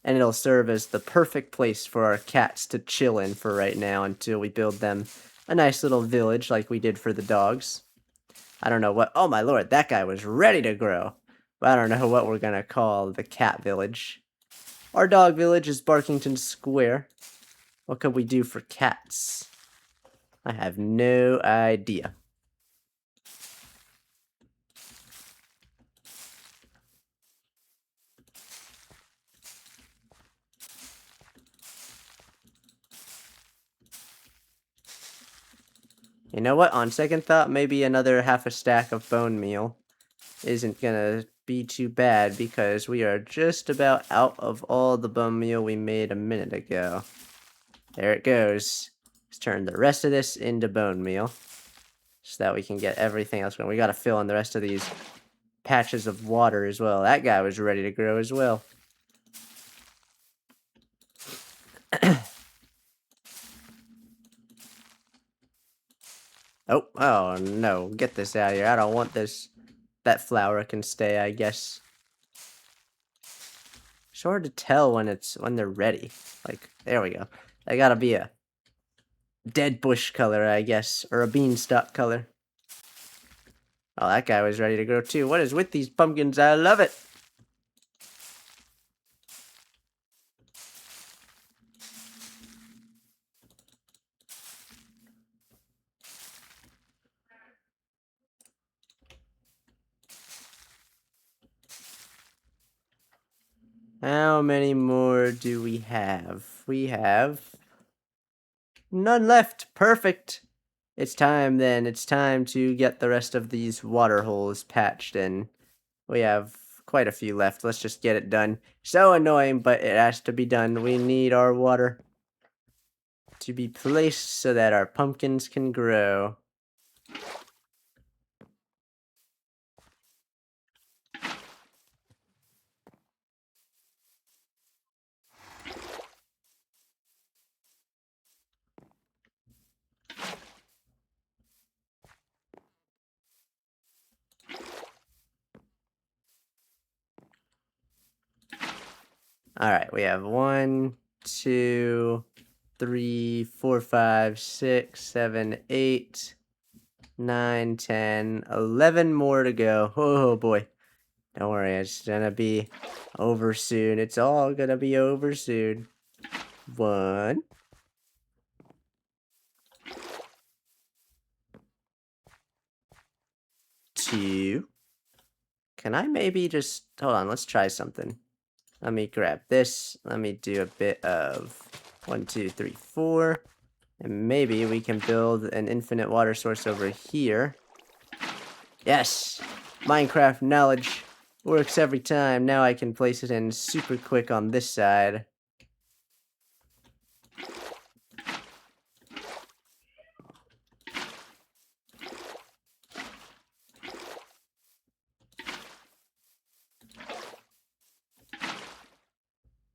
And it'll serve as the perfect place for our cats to chill in for right now until we build them a nice little village like we did for the dogs. I don't know what... Oh my lord, that guy was ready to grow. But I don't know what we're gonna call the cat village. Our dog village is Barkington Square. What could we do for cats? I have no idea. You know what? On second thought, maybe another half a stack of bone meal isn't gonna be too bad because we are just about out of all the bone meal we made a minute ago. There it goes. Let's turn the rest of this into bone meal so that we can get everything else going. We gotta fill in the rest of these patches of water as well. That guy was ready to grow as well. Oh no, get this out of here. I don't want this. That flower can stay, I guess. It's hard to tell when they're ready. Like, there we go. They gotta be a dead bush color, I guess, or a beanstalk color. Oh, that guy was ready to grow too. What is with these pumpkins? I love it. How many more do we have? We have none left. Perfect. It's time then. It's time to get the rest of these water holes patched in. We have quite a few left. Let's just get it done. So annoying, but it has to be done. We need our water to be placed so that our pumpkins can grow. Alright, we have 1, 2, 3, 4, 5, 6, 7, 8, 9, 10, 11 more to go. Oh boy. Don't worry, it's gonna be over soon. It's all gonna be over soon. 1. 2. Can I maybe just... Hold on, let's try something. Let me grab this. Let me do a bit of 1, 2, 3, 4. And maybe we can build an infinite water source over here. Yes! Minecraft knowledge works every time. Now I can place it in super quick on this side.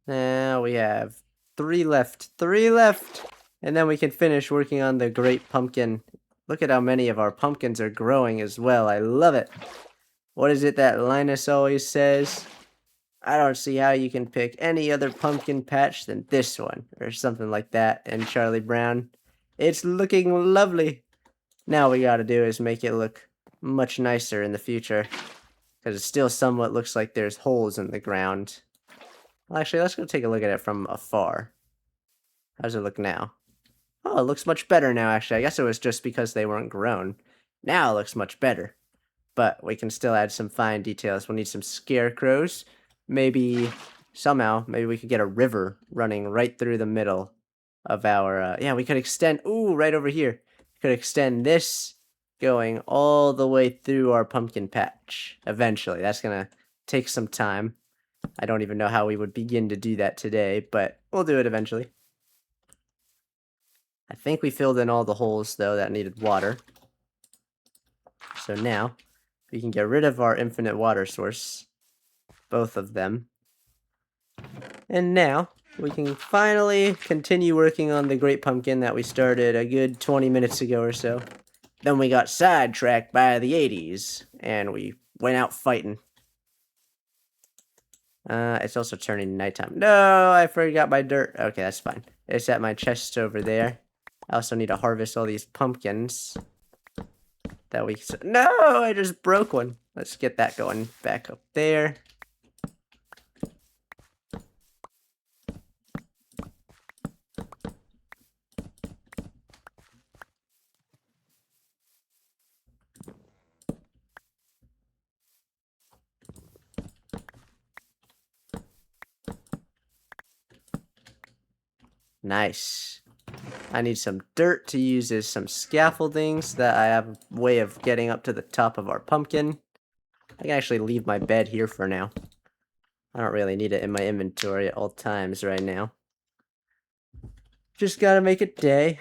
Now we have 3 left. 3 left! And then we can finish working on the Great Pumpkin. Look at how many of our pumpkins are growing as well. I love it. What is it that Linus always says? I don't see how you can pick any other pumpkin patch than this one. Or something like that in Charlie Brown. It's looking lovely. Now we gotta do is make it look much nicer in the future. Because it still somewhat looks like there's holes in the ground. Well, actually, let's go take a look at it from afar. How does it look now? Oh, it looks much better now, actually. I guess it was just because they weren't grown. Now it looks much better. But we can still add some fine details. We'll need some scarecrows. Maybe, somehow, maybe we could get a river running right through the middle of our... yeah, we could extend... Ooh, right over here. We could extend this going all the way through our pumpkin patch. Eventually, that's gonna take some time. I don't even know how we would begin to do that today, but we'll do it eventually. I think we filled in all the holes, though, that needed water. So now, we can get rid of our infinite water source. Both of them. And now, we can finally continue working on the great pumpkin that we started a good 20 minutes ago or so. Then we got sidetracked by the 80s, and we went out fighting. It's also turning nighttime. No, I forgot my dirt. Okay, that's fine. It's at my chest over there. I also need to harvest all these pumpkins. That we... No, I just broke one. Let's get that going back up there. Nice. I need some dirt to use as some scaffolding so that I have a way of getting up to the top of our pumpkin. I can actually leave my bed here for now. I don't really need it in my inventory at all times right now. Just gotta make it day.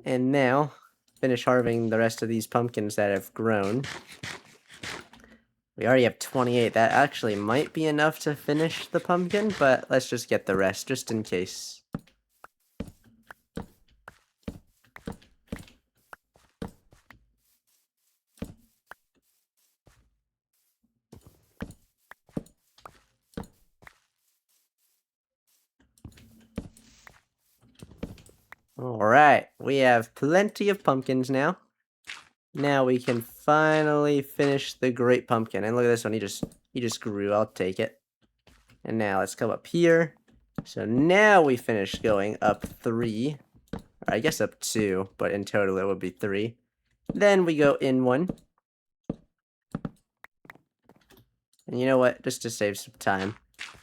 And now, finish harvesting the rest of these pumpkins that have grown. We already have 28. That actually might be enough to finish the pumpkin, but let's just get the rest, just in case. Alright, we have plenty of pumpkins now. Now we can finally finish the great pumpkin. And look at this one, he just grew. I'll take it. And now let's come up here. So now we finish going up 3. Or I guess up 2, but in total it would be 3. Then we go in 1. And you know what? Just to save some time,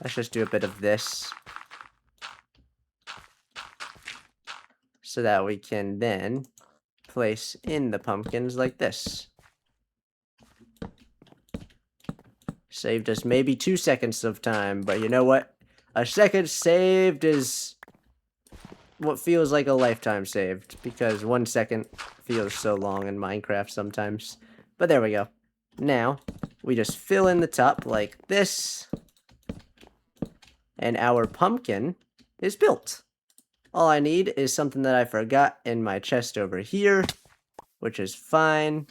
let's just do a bit of this. So that we can then place in the pumpkins like this. Saved us maybe 2 seconds of time, but you know what? A second saved is what feels like a lifetime saved, because 1 second feels so long in Minecraft sometimes. But there we go. Now, we just fill in the top like this, and our pumpkin is built. All I need is something that I forgot in my chest over here, which is fine.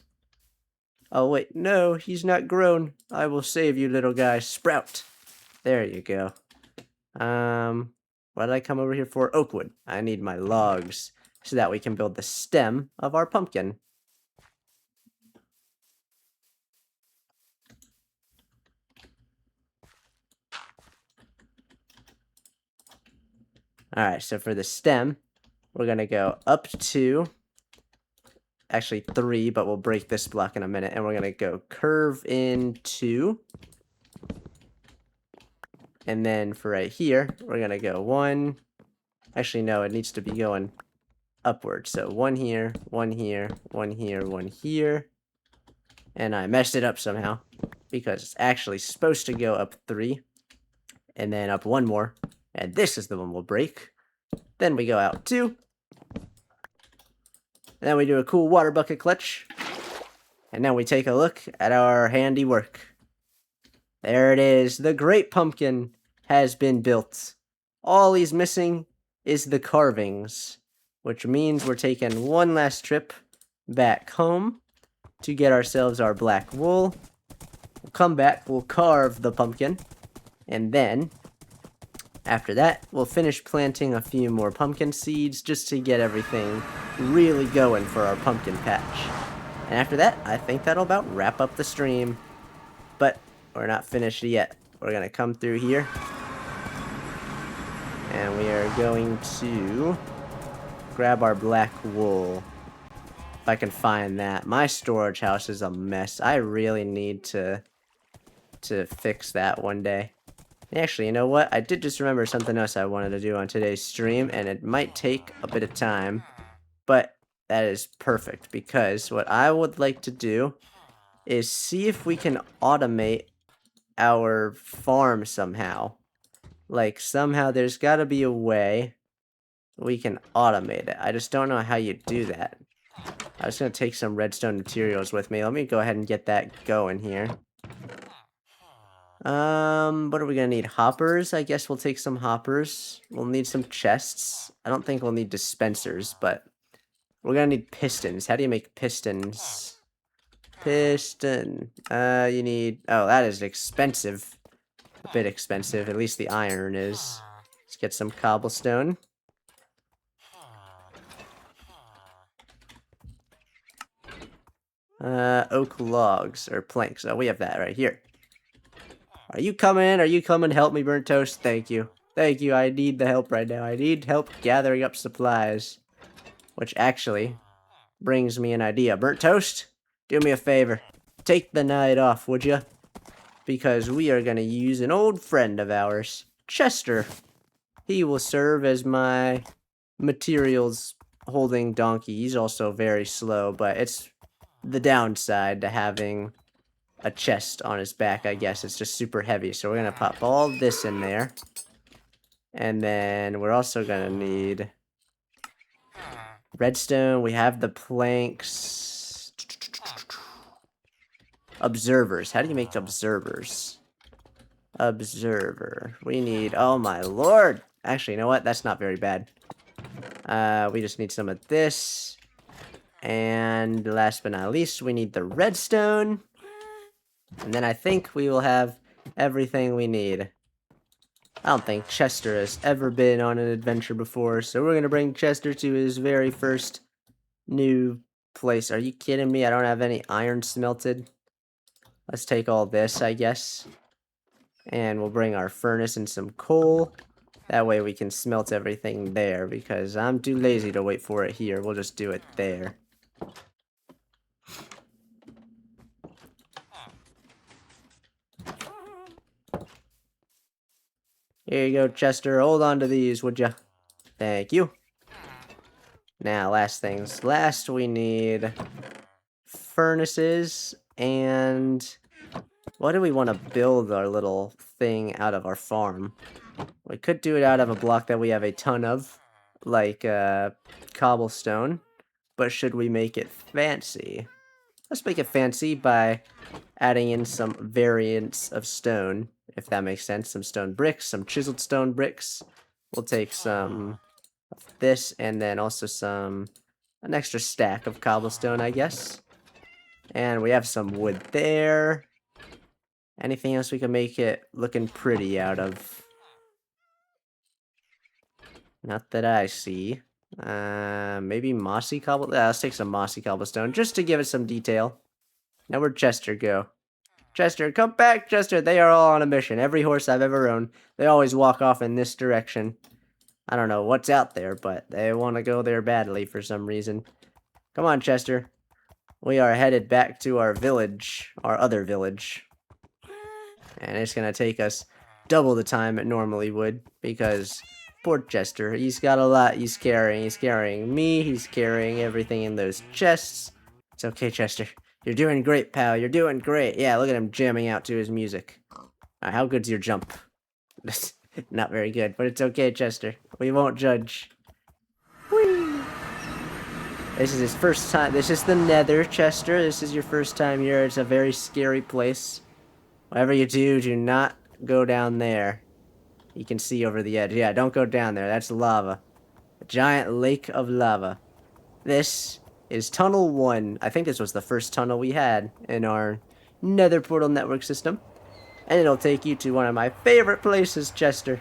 Oh wait, no, he's not grown. I will save you, little guy. Sprout. There you go. What did I come over here for? Oakwood. I need my logs so that we can build the stem of our pumpkin. Alright, so for the stem, we're going to go up 2, actually 3, but we'll break this block in a minute, and we're going to go curve in 2. And then for right here, we're going to go 1. Actually, no, it needs to be going upward. So 1 here, 1 here, 1 here, 1 here. And I messed it up somehow, because it's actually supposed to go up 3. And then up 1 more. And this is the one we'll break. Then we go out 2. And then we do a cool water bucket clutch. And now we take a look at our handiwork. There it is. The great pumpkin has been built. All he's missing is the carvings, which means we're taking one last trip back home to get ourselves our black wool. We'll come back, we'll carve the pumpkin, and then after that, we'll finish planting a few more pumpkin seeds just to get everything really going for our pumpkin patch. And after that, I think that'll about wrap up the stream. But we're not finished yet. We're going to come through here. And we are going to grab our black wool. If I can find that. My storage house is a mess. I really need to fix that one day. Actually, you know what? I did just remember something else I wanted to do on today's stream, and it might take a bit of time, but That is perfect, because what I would like to do is see if we can automate our farm somehow. Like, somehow there's got to be a way we can automate it. I just don't know how you do that. I was going to take some redstone materials with me. Let me go ahead and get that going here. What are we going to need? Hoppers? I guess we'll take some hoppers. We'll need some chests. I don't think we'll need dispensers, but we're going to need pistons. How do you make pistons? Piston. You need... Oh, that is expensive. A bit expensive. At least the iron is. Let's get some cobblestone. Oak logs, or planks. Oh, we have that right here. Are you coming? Are you coming to help me, Burnt Toast? Thank you. Thank you, I need the help right now. I need help gathering up supplies. Which actually brings me an idea. Burnt Toast, do me a favor. Take the night off, would you? Because we are going to use an old friend of ours, Chester. He will serve as my materials holding donkey. He's also very slow, but it's the downside to having a chest on his back, I guess. It's just super heavy, so we're gonna pop all this in there. And then we're also gonna need redstone. We have the planks. Observers. How do you make observers? Observer. We need... Oh my lord! Actually, you know what? That's not very bad. We just need some of this. And last but not least, we need the redstone. And then I think we will have everything we need. I don't think Chester has ever been on an adventure before, so we're going to bring Chester to his very first new place. Are you kidding me? I don't have any iron smelted. Let's take all this, I guess. And we'll bring our furnace and some coal. That way we can smelt everything there, because I'm too lazy to wait for it here. We'll just do it there. Here you go, Chester. Hold on to these, would ya? Thank you. Now, last things last, we need furnaces, and what do we want to build our little thing out of our farm? We could do it out of a block that we have a ton of, like cobblestone, but should we make it fancy? Let's make it fancy by adding in some variants of stone, if that makes sense. Some stone bricks, some chiseled stone bricks. We'll take some of this, and then also an extra stack of cobblestone, I guess. And we have some wood there. Anything else we can make it looking pretty out of? Not that I see. Maybe mossy cobble. Let's take some mossy cobblestone just to give it some detail. Now where'd Chester go? Chester, come back, Chester. They are all on a mission. Every horse I've ever owned, they always walk off in this direction. I don't know what's out there, but they want to go there badly for some reason. Come on, Chester. We are headed back to our village, our other village. And it's going to take us double the time it normally would, because poor Chester, he's got a lot he's carrying. He's carrying me, he's carrying everything in those chests. It's okay, Chester. You're doing great, pal. You're doing great. Yeah, look at him jamming out to his music. How good's your jump? Not very good, but it's okay, Chester. We won't judge. Whee! This is his first time. This is the Nether, Chester. This is your first time here. It's a very scary place. Whatever you do, do not go down there. You can see over the edge. Yeah, don't go down there. That's lava. A giant lake of lava. This is Tunnel 1. I think this was the first tunnel we had in our Nether Portal network system. And it'll take you to one of my favorite places, Chester.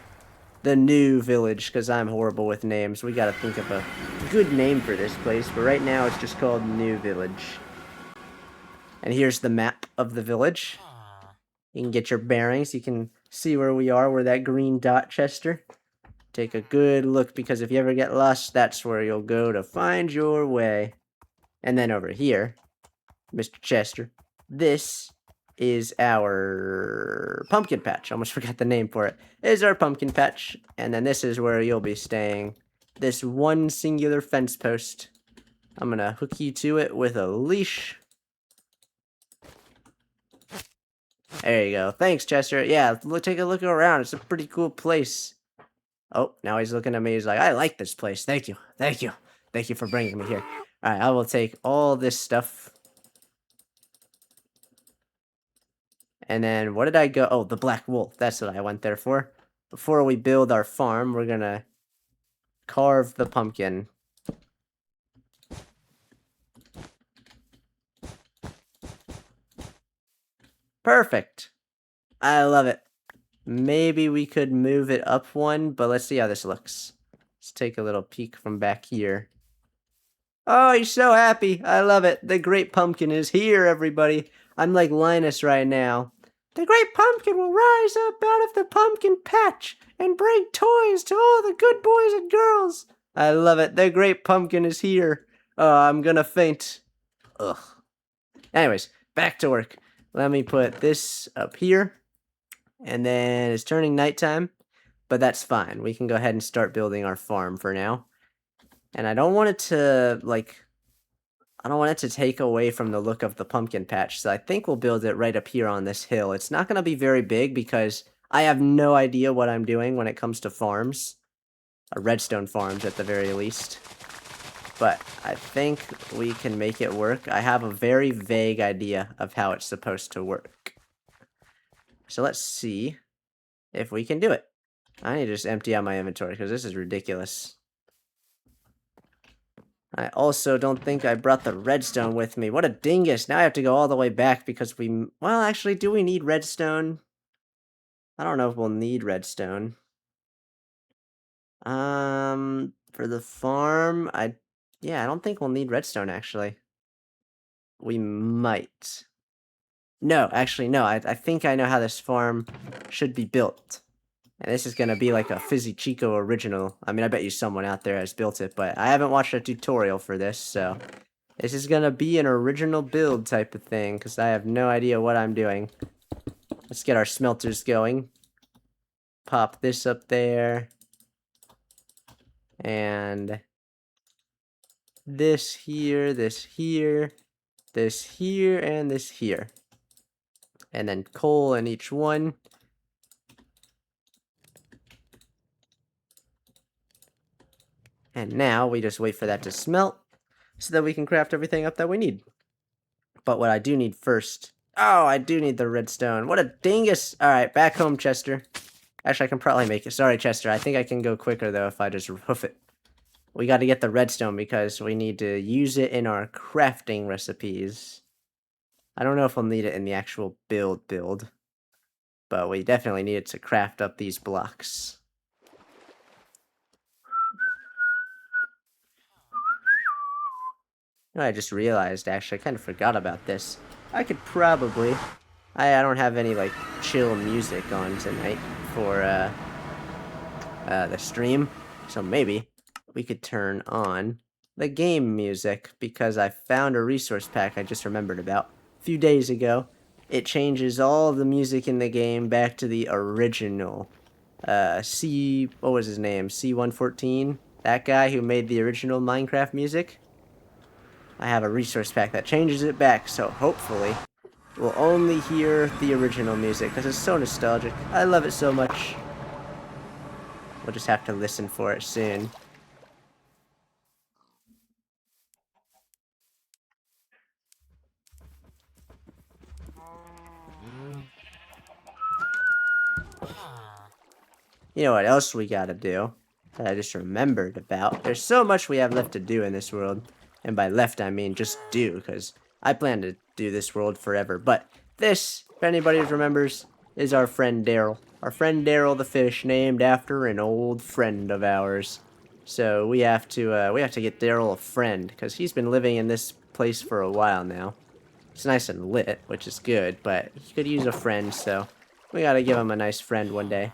The New Village, because I'm horrible with names. We gotta think of a good name for this place, but right now it's just called New Village. And here's the map of the village. You can get your bearings. You can see where we are. We're that green dot, Chester. Take a good look, because if you ever get lost, that's where you'll go to find your way. And then over here, Mr. Chester, this is our pumpkin patch. Almost forgot the name for it. This is our pumpkin patch. And then this is where you'll be staying. This one singular fence post. I'm gonna hook you to it with a leash. There you go. Thanks, Chester. Yeah, take a look around. It's a pretty cool place. Oh, now he's looking at me. He's like, I like this place. Thank you. Thank you. Thank you for bringing me here. All right, I will take all this stuff. And then what did I go? Oh, the black wool. That's what I went there for. Before we build our farm, we're going to carve the pumpkin. Perfect. I love it. Maybe we could move it up one, but let's see how this looks. Let's take a little peek from back here. Oh, he's so happy. I love it. The great pumpkin is here, everybody. I'm like Linus right now. The great pumpkin will rise up out of the pumpkin patch and bring toys to all the good boys and girls. I love it. The great pumpkin is here. Oh, I'm gonna faint. Ugh. Anyways, back to work. Let me put this up here. And then it's turning nighttime, but that's fine. We can go ahead and start building our farm for now. And I don't want it to, I don't want it to take away from the look of the pumpkin patch, so I think we'll build it right up here on this hill. It's not going to be very big because I have no idea what I'm doing when it comes to farms. Redstone farms, at the very least. But I think we can make it work. I have a very vague idea of how it's supposed to work. So let's see if we can do it. I need to just empty out my inventory because this is ridiculous. I also don't think I brought the redstone with me. What a dingus. Now I have to go all the way back because well, actually, do we need redstone? I don't know if we'll need redstone. For the farm, yeah, I don't think we'll need redstone, actually. We might. No, actually, no. I think I know how this farm should be built. And this is going to be like a Fizzychico original. I mean, I bet you someone out there has built it, but I haven't watched a tutorial for this, so this is going to be an original build type of thing, because I have no idea what I'm doing. Let's get our smelters going. Pop this up there. And this here, this here, this here, and this here. And then coal in each one. And now we just wait for that to smelt so that we can craft everything up that we need. But what I do need first... Oh, I do need the redstone. What a dingus! Alright, back home, Chester. Actually, I can probably make it. Sorry, Chester. I think I can go quicker, though, if I just hoof it. We got to get the redstone because we need to use it in our crafting recipes. I don't know if we'll need it in the actual build. But we definitely need it to craft up these blocks. I just realized, actually, I kind of forgot about this. I could probably... I don't have any, like, chill music on tonight for, the stream. So maybe we could turn on the game music, because I found a resource pack I just remembered about a few days ago. It changes all of the music in the game back to the original. What was his name? C114? That guy who made the original Minecraft music? I have a resource pack that changes it back, so hopefully we'll only hear the original music, because it's so nostalgic. I love it so much. We'll just have to listen for it soon. You know what else we gotta do that I just remembered about? There's so much we have left to do in this world. And by left, I mean just do, because I plan to do this world forever. But this, if anybody remembers, is our friend Daryl. Our friend Daryl the fish, named after an old friend of ours. So we have to get Daryl a friend, because he's been living in this place for a while now. It's nice and lit, which is good, but he could use a friend, so we gotta give him a nice friend one day.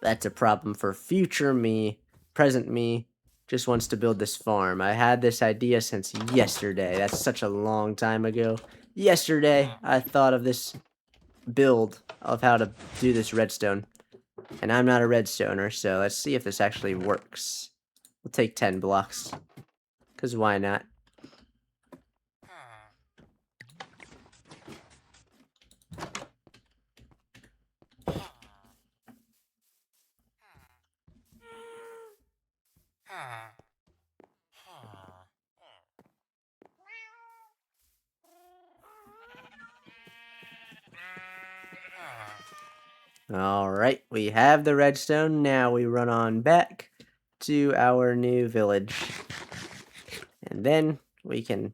That's a problem for future me. Present me just wants to build this farm. I had this idea since yesterday. That's such a long time ago. Yesterday, I thought of this build of how to do this redstone. And I'm not a redstoner, so let's see if this actually works. We'll take 10 blocks. Because why not? Alright, we have the redstone. Now we run on back to our new village. And then we can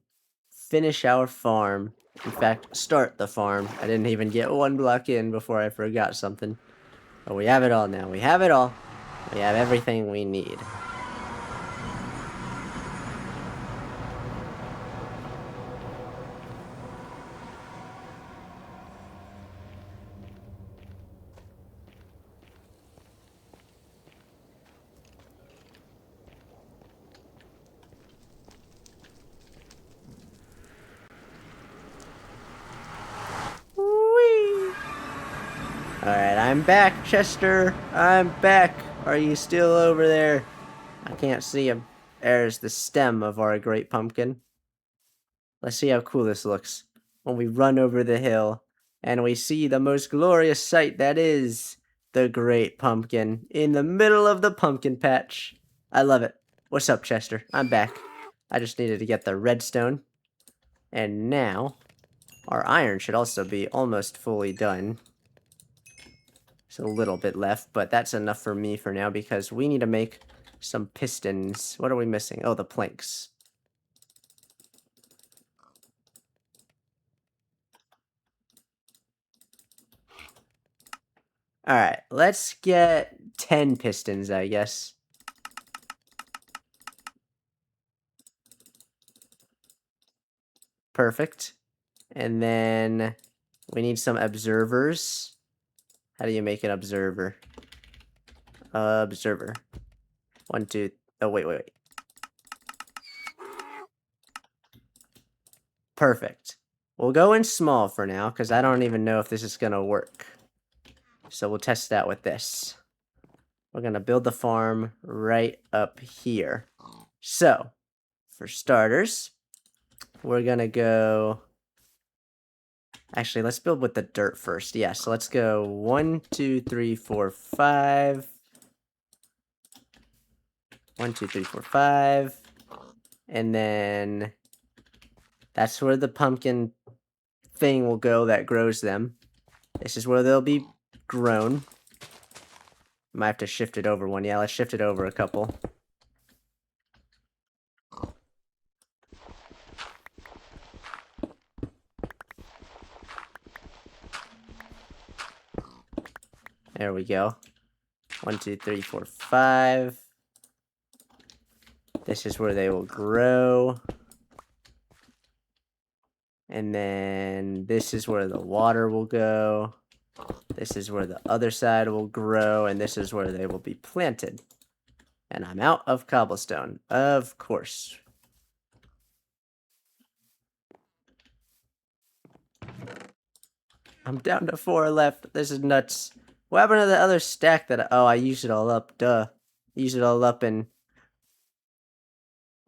finish our farm. In fact, start the farm. I didn't even get 1 block in before I forgot something. But we have it all now. We have it all. We have everything we need. Alright, I'm back, Chester. I'm back. Are you still over there? I can't see him. There's the stem of our great pumpkin. Let's see how cool this looks when we run over the hill and we see the most glorious sight that is the great pumpkin in the middle of the pumpkin patch. I love it. What's up, Chester? I'm back. I just needed to get the redstone. And now, our iron should also be almost fully done. There's a little bit left, but that's enough for me for now because we need to make some pistons. What are we missing? Oh, the planks. Alright, let's get 10 pistons, I guess. Perfect. And then we need some observers. How do you make an observer? Observer. 1, 2... Oh, wait. Perfect. We'll go in small for now, because I don't even know if this is going to work. So we'll test that with this. We're going to build the farm right up here. So, for starters, we're going to go... Actually, let's build with the dirt first. Yeah, so let's go 1, 2, 3, 4, 5. 1, 2, 3, 4, 5. And then that's where the pumpkin thing will go that grows them. This is where they'll be grown. Might have to shift it over one. Yeah, let's shift it over a couple. There we go. 1, 2, 3, 4, 5. This is where they will grow. And then this is where the water will go. This is where the other side will grow. And this is where they will be planted. And I'm out of cobblestone. Of course. I'm down to 4 left. This is nuts. What happened to the other stack that I used it all up. Duh. Used it all up and...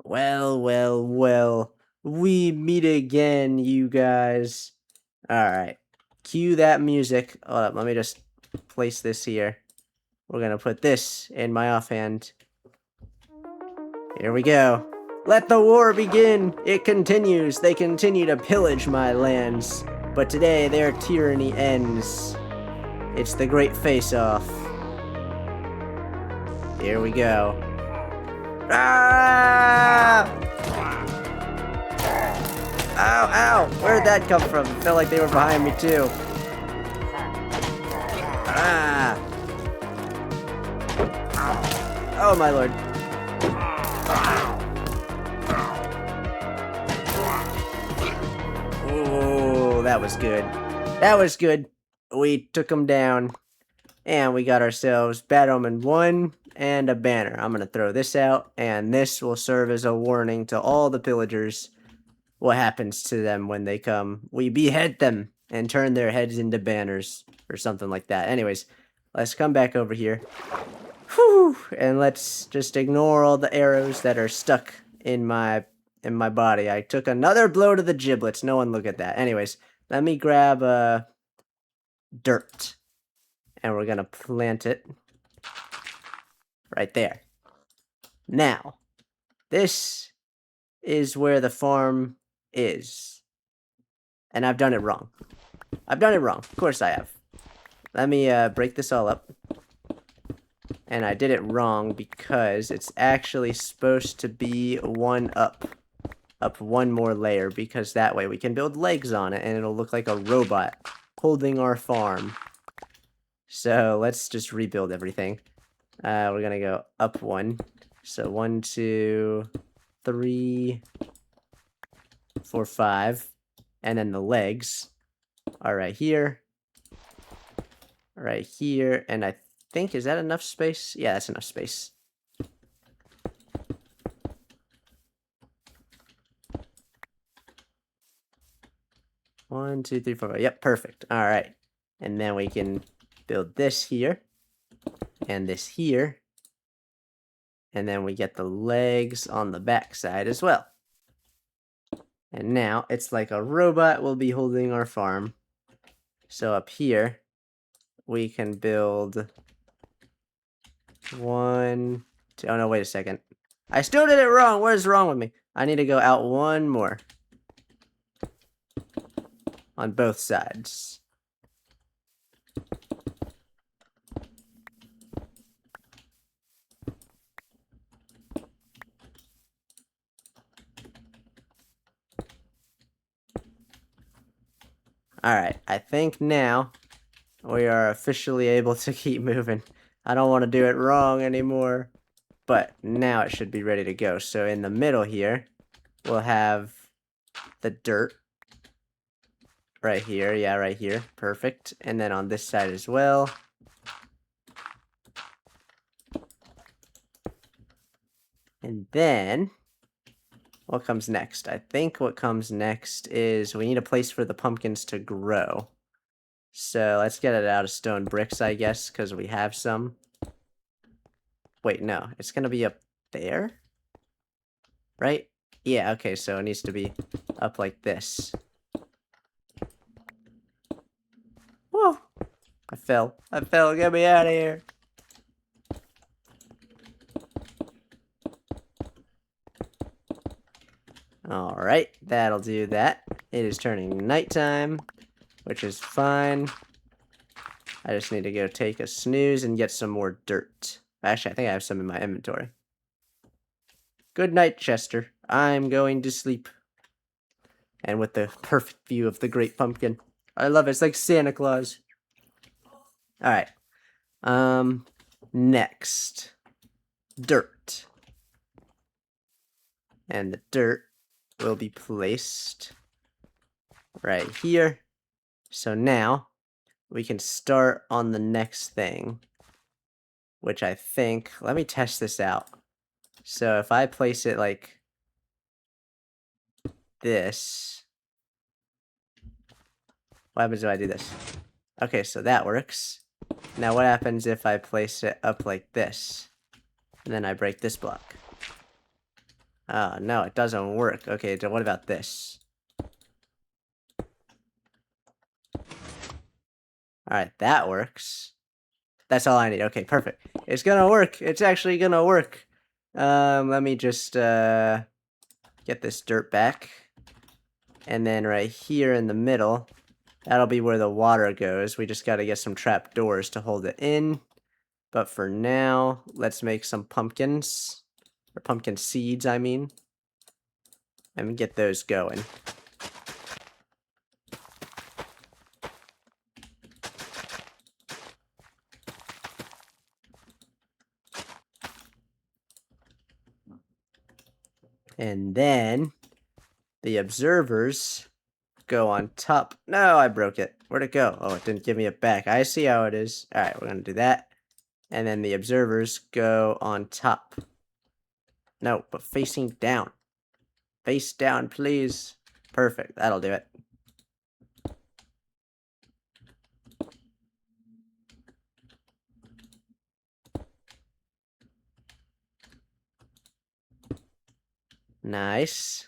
Well. We meet again, you guys. Alright. Cue that music. Hold up, let me just place this here. We're gonna put this in my offhand. Here we go. Let the war begin! It continues. They continue to pillage my lands. But today, their tyranny ends. It's the great face-off. Here we go. Ah! Ow! Where did that come from? It felt like they were behind me, too. Ah! Oh, my lord. Oh, that was good. That was good. We took them down. And we got ourselves Bad Omen 1 and a banner. I'm going to throw this out. And this will serve as a warning to all the pillagers. What happens to them when they come? We behead them and turn their heads into banners. Or something like that. Anyways, let's come back over here. Whew, and let's just ignore all the arrows that are stuck in my body. I took another blow to the giblets. No one look at that. Anyways, let me grab dirt, and we're gonna plant it right there. Now, this is where the farm is, and I've done it wrong. I've done it wrong. Of course I have. Let me break this all up. And I did it wrong because it's actually supposed to be one up one more layer, because that way we can build legs on it and it'll look like a robot holding our farm. So let's just rebuild everything. We're gonna go up one. So 1, 2, 3, 4, 5. And then the legs are right here. Right here. And I think, is that enough space? Yeah, that's enough space. One, two, three, four, five. Yep, perfect. All right. And then we can build this here and this here. And then we get the legs on the back side as well. And now it's like a robot will be holding our farm. So up here, we can build 1, 2. Oh no, wait a second. I still did it wrong. What is wrong with me? I need to go out one more on both sides. Alright, I think now we are officially able to keep moving. I don't want to do it wrong anymore. But now it should be ready to go. So in the middle here, we'll have the dirt. Right here, yeah, right here. Perfect. And then on this side as well. And then, what comes next? I think what comes next is we need a place for the pumpkins to grow. So let's get it out of stone bricks, I guess, because we have some. Wait, no, it's going to be up there? Right? Yeah, okay, so it needs to be up like this. Whoa! I fell. Get me out of here. Alright, that'll do that. It is turning nighttime, which is fine. I just need to go take a snooze and get some more dirt. Actually, I think I have some in my inventory. Good night, Chester. I'm going to sleep. And with the perfect view of the Great Pumpkin. I love it. It's like Santa Claus. Alright. Next. Dirt. And the dirt will be placed right here. So now we can start on the next thing, which I think, let me test this out. So if I place it like this, what happens if I do this? Okay, so that works. Now what happens if I place it up like this, and then I break this block? Oh, no, it doesn't work. Okay, so what about this? Alright, that works. That's all I need. Okay, perfect. It's gonna work. It's actually gonna work. Let me just, get this dirt back. And then right here in the middle, that'll be where the water goes. We just gotta get some trap doors to hold it in. But for now, let's make some pumpkins. Or pumpkin seeds, I mean. And get those going. And then the observers go on top. No, I broke it. Where'd it go? Oh, it didn't give me it back. I see how it is. Alright, we're gonna do that. And then the observers go on top. No, but facing down. Face down, please. Perfect. That'll do it. Nice.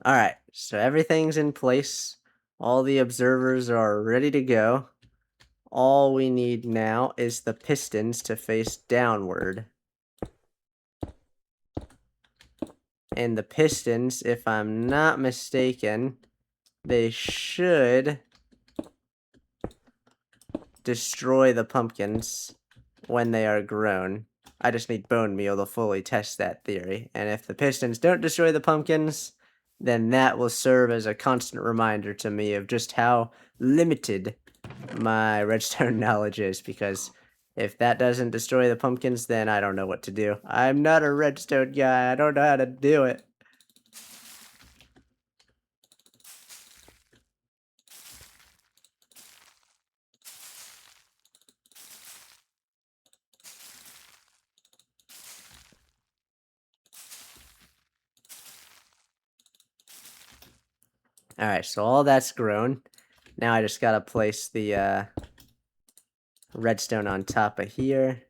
Alright, so everything's in place. All the observers are ready to go. All we need now is the pistons to face downward. And the pistons, if I'm not mistaken, they should destroy the pumpkins when they are grown. I just need bone meal to fully test that theory. And if the pistons don't destroy the pumpkins, then that will serve as a constant reminder to me of just how limited my redstone knowledge is, because if that doesn't destroy the pumpkins, then I don't know what to do. I'm not a redstone guy. I don't know how to do it. Alright, so all that's grown. Now I just gotta place the redstone on top of here.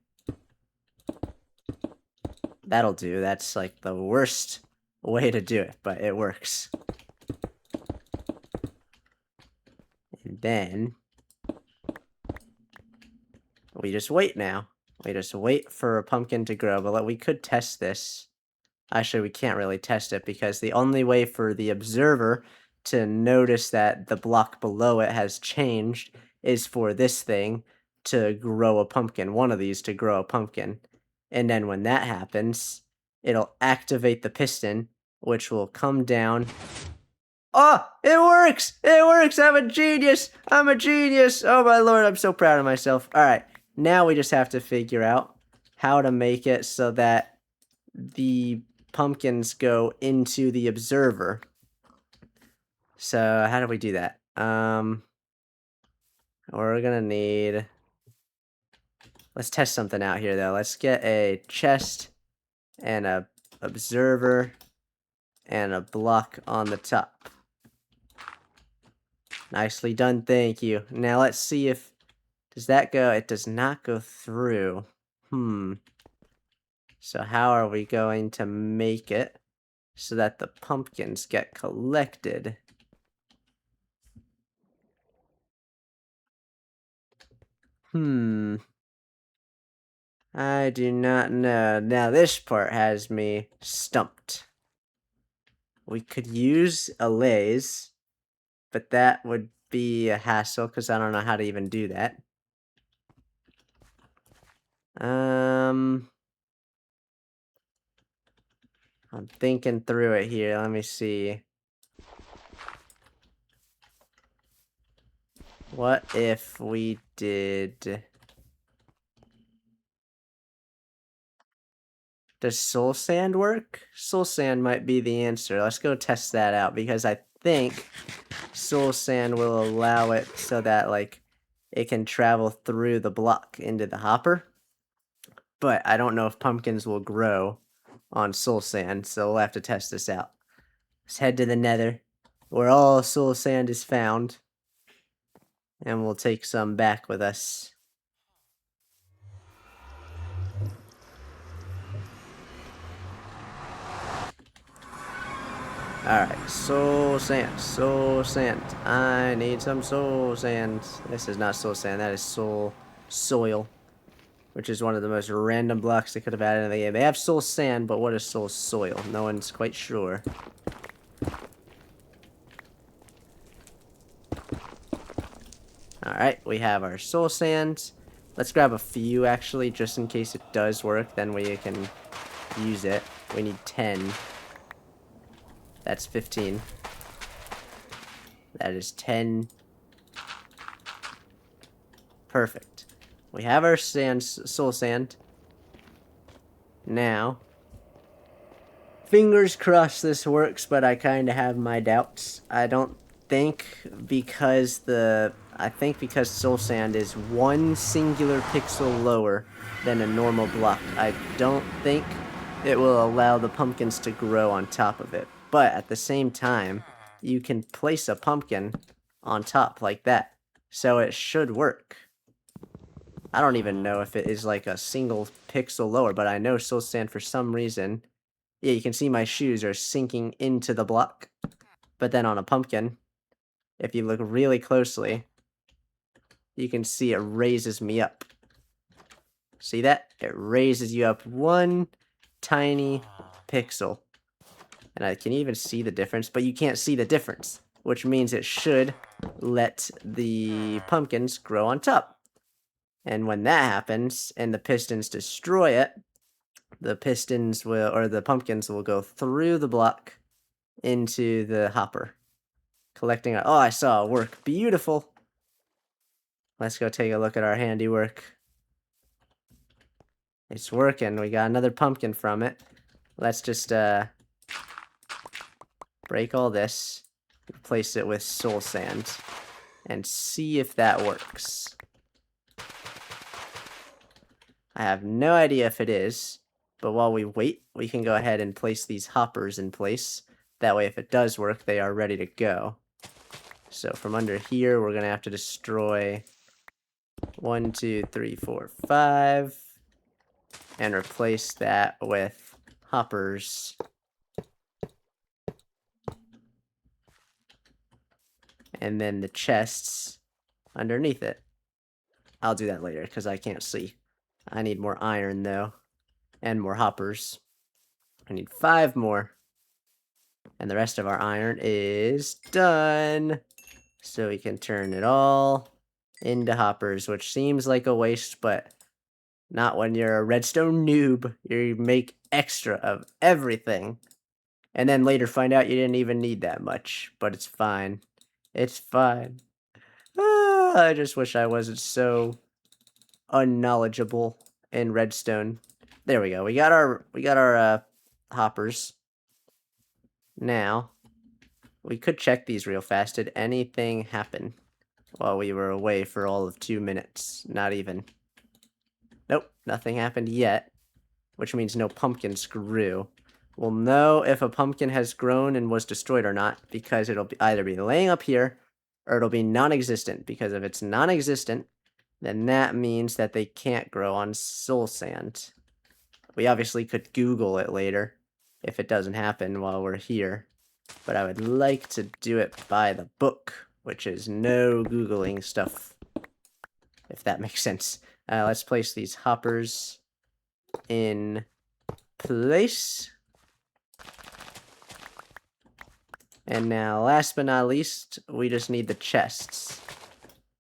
That'll do. That's like the worst way to do it, but it works. And then we just wait now. We just wait for a pumpkin to grow, but we could test this. Actually, we can't really test it because the only way for the observer to notice that the block below it has changed is for this thing to grow a pumpkin, one of these to grow a pumpkin. And then when that happens, it'll activate the piston, which will come down. Oh, it works! It works! I'm a genius! I'm a genius! Oh my lord, I'm so proud of myself. Alright, now we just have to figure out how to make it so that the pumpkins go into the observer. So how do we do that? We're gonna need... Let's test something out here though. Let's get a chest and a observer and a block on the top. Nicely done, thank you. Now let's see if... Does that go? It does not go through. So how are we going to make it so that the pumpkins get collected? I do not know. Now this part has me stumped. We could use a laze, but that would be a hassle because I don't know how to even do that. I'm thinking through it here. Let me see. What if we did... Does soul sand work? Soul sand might be the answer. Let's go test that out because I think soul sand will allow it so that like it can travel through the block into the hopper. But I don't know if pumpkins will grow on soul sand, so we'll have to test this out. Let's head to the nether, where all soul sand is found, and we'll take some back with us. Alright, soul sand, soul sand. I need some soul sand. This is not soul sand, that is soil. Which is one of the most random blocks they could have added in the game. They have soul sand, but what is soul soil? No one's quite sure. Alright, we have our soul sands. Let's grab a few, actually, just in case it does work. Then we can use it. We need 10. That's 15. That is 10. Perfect. We have our soul sand. Now, fingers crossed this works, but I kind of have my doubts. I don't think because I think because soul sand is one singular pixel lower than a normal block, I don't think it will allow the pumpkins to grow on top of it. But at the same time, you can place a pumpkin on top like that. So it should work. I don't even know if it is like a single pixel lower, but I know soul sand for some reason. Yeah, you can see my shoes are sinking into the block. But then on a pumpkin, if you look really closely, you can see it raises me up. See that? It raises you up one tiny pixel. And I can even see the difference, but you can't see the difference, which means it should let the pumpkins grow on top. And when that happens, and the pistons destroy it, the pistons will, or the pumpkins will go through the block into the hopper, collecting. Oh, I saw it work. Beautiful. Let's go take a look at our handiwork. It's working. We got another pumpkin from it. Let's just break all this, replace it with soul sand, and see if that works. I have no idea if it is, but while we wait, we can go ahead and place these hoppers in place. That way, if it does work, they are ready to go. So from under here, we're going to have to destroy 1, 2, 3, 4, 5, and replace that with hoppers. And then the chests underneath it. I'll do that later because I can't see. I need more iron though, and more hoppers. I need 5 more. And the rest of our iron is done. So we can turn it all into hoppers, which seems like a waste, but not when you're a redstone noob. You make extra of everything. And then later find out you didn't even need that much, but it's fine. It's fine. I just wish I wasn't so unknowledgeable in redstone. There we go. We got our hoppers. Now, we could check these real fast. Did anything happen while we were away for all of 2 minutes? Not even. Nope, nothing happened yet, which means no pumpkins grew. We'll know if a pumpkin has grown and was destroyed or not, because it'll either be laying up here, or it'll be non-existent, because if it's non-existent, then that means that they can't grow on soul sand. We obviously could Google it later, if it doesn't happen while we're here, but I would like to do it by the book, which is no Googling stuff, if that makes sense. Let's place these hoppers in place. And now, last but not least, we just need the chests,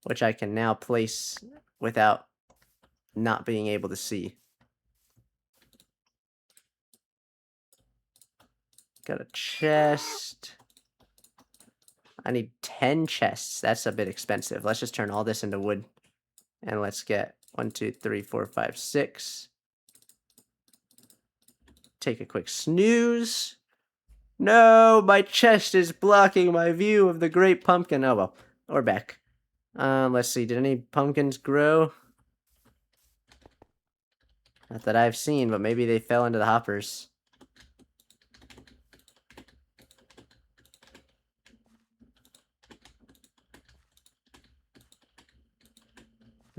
which I can now place without not being able to see. Got a chest. I need 10 chests. That's a bit expensive. Let's just turn all this into wood. And let's get 1, 2, 3, 4, 5, 6. Take a quick snooze. No, my chest is blocking my view of the great pumpkin. Oh well, we're back. Let's see, did any pumpkins grow? Not that I've seen, but maybe they fell into the hoppers.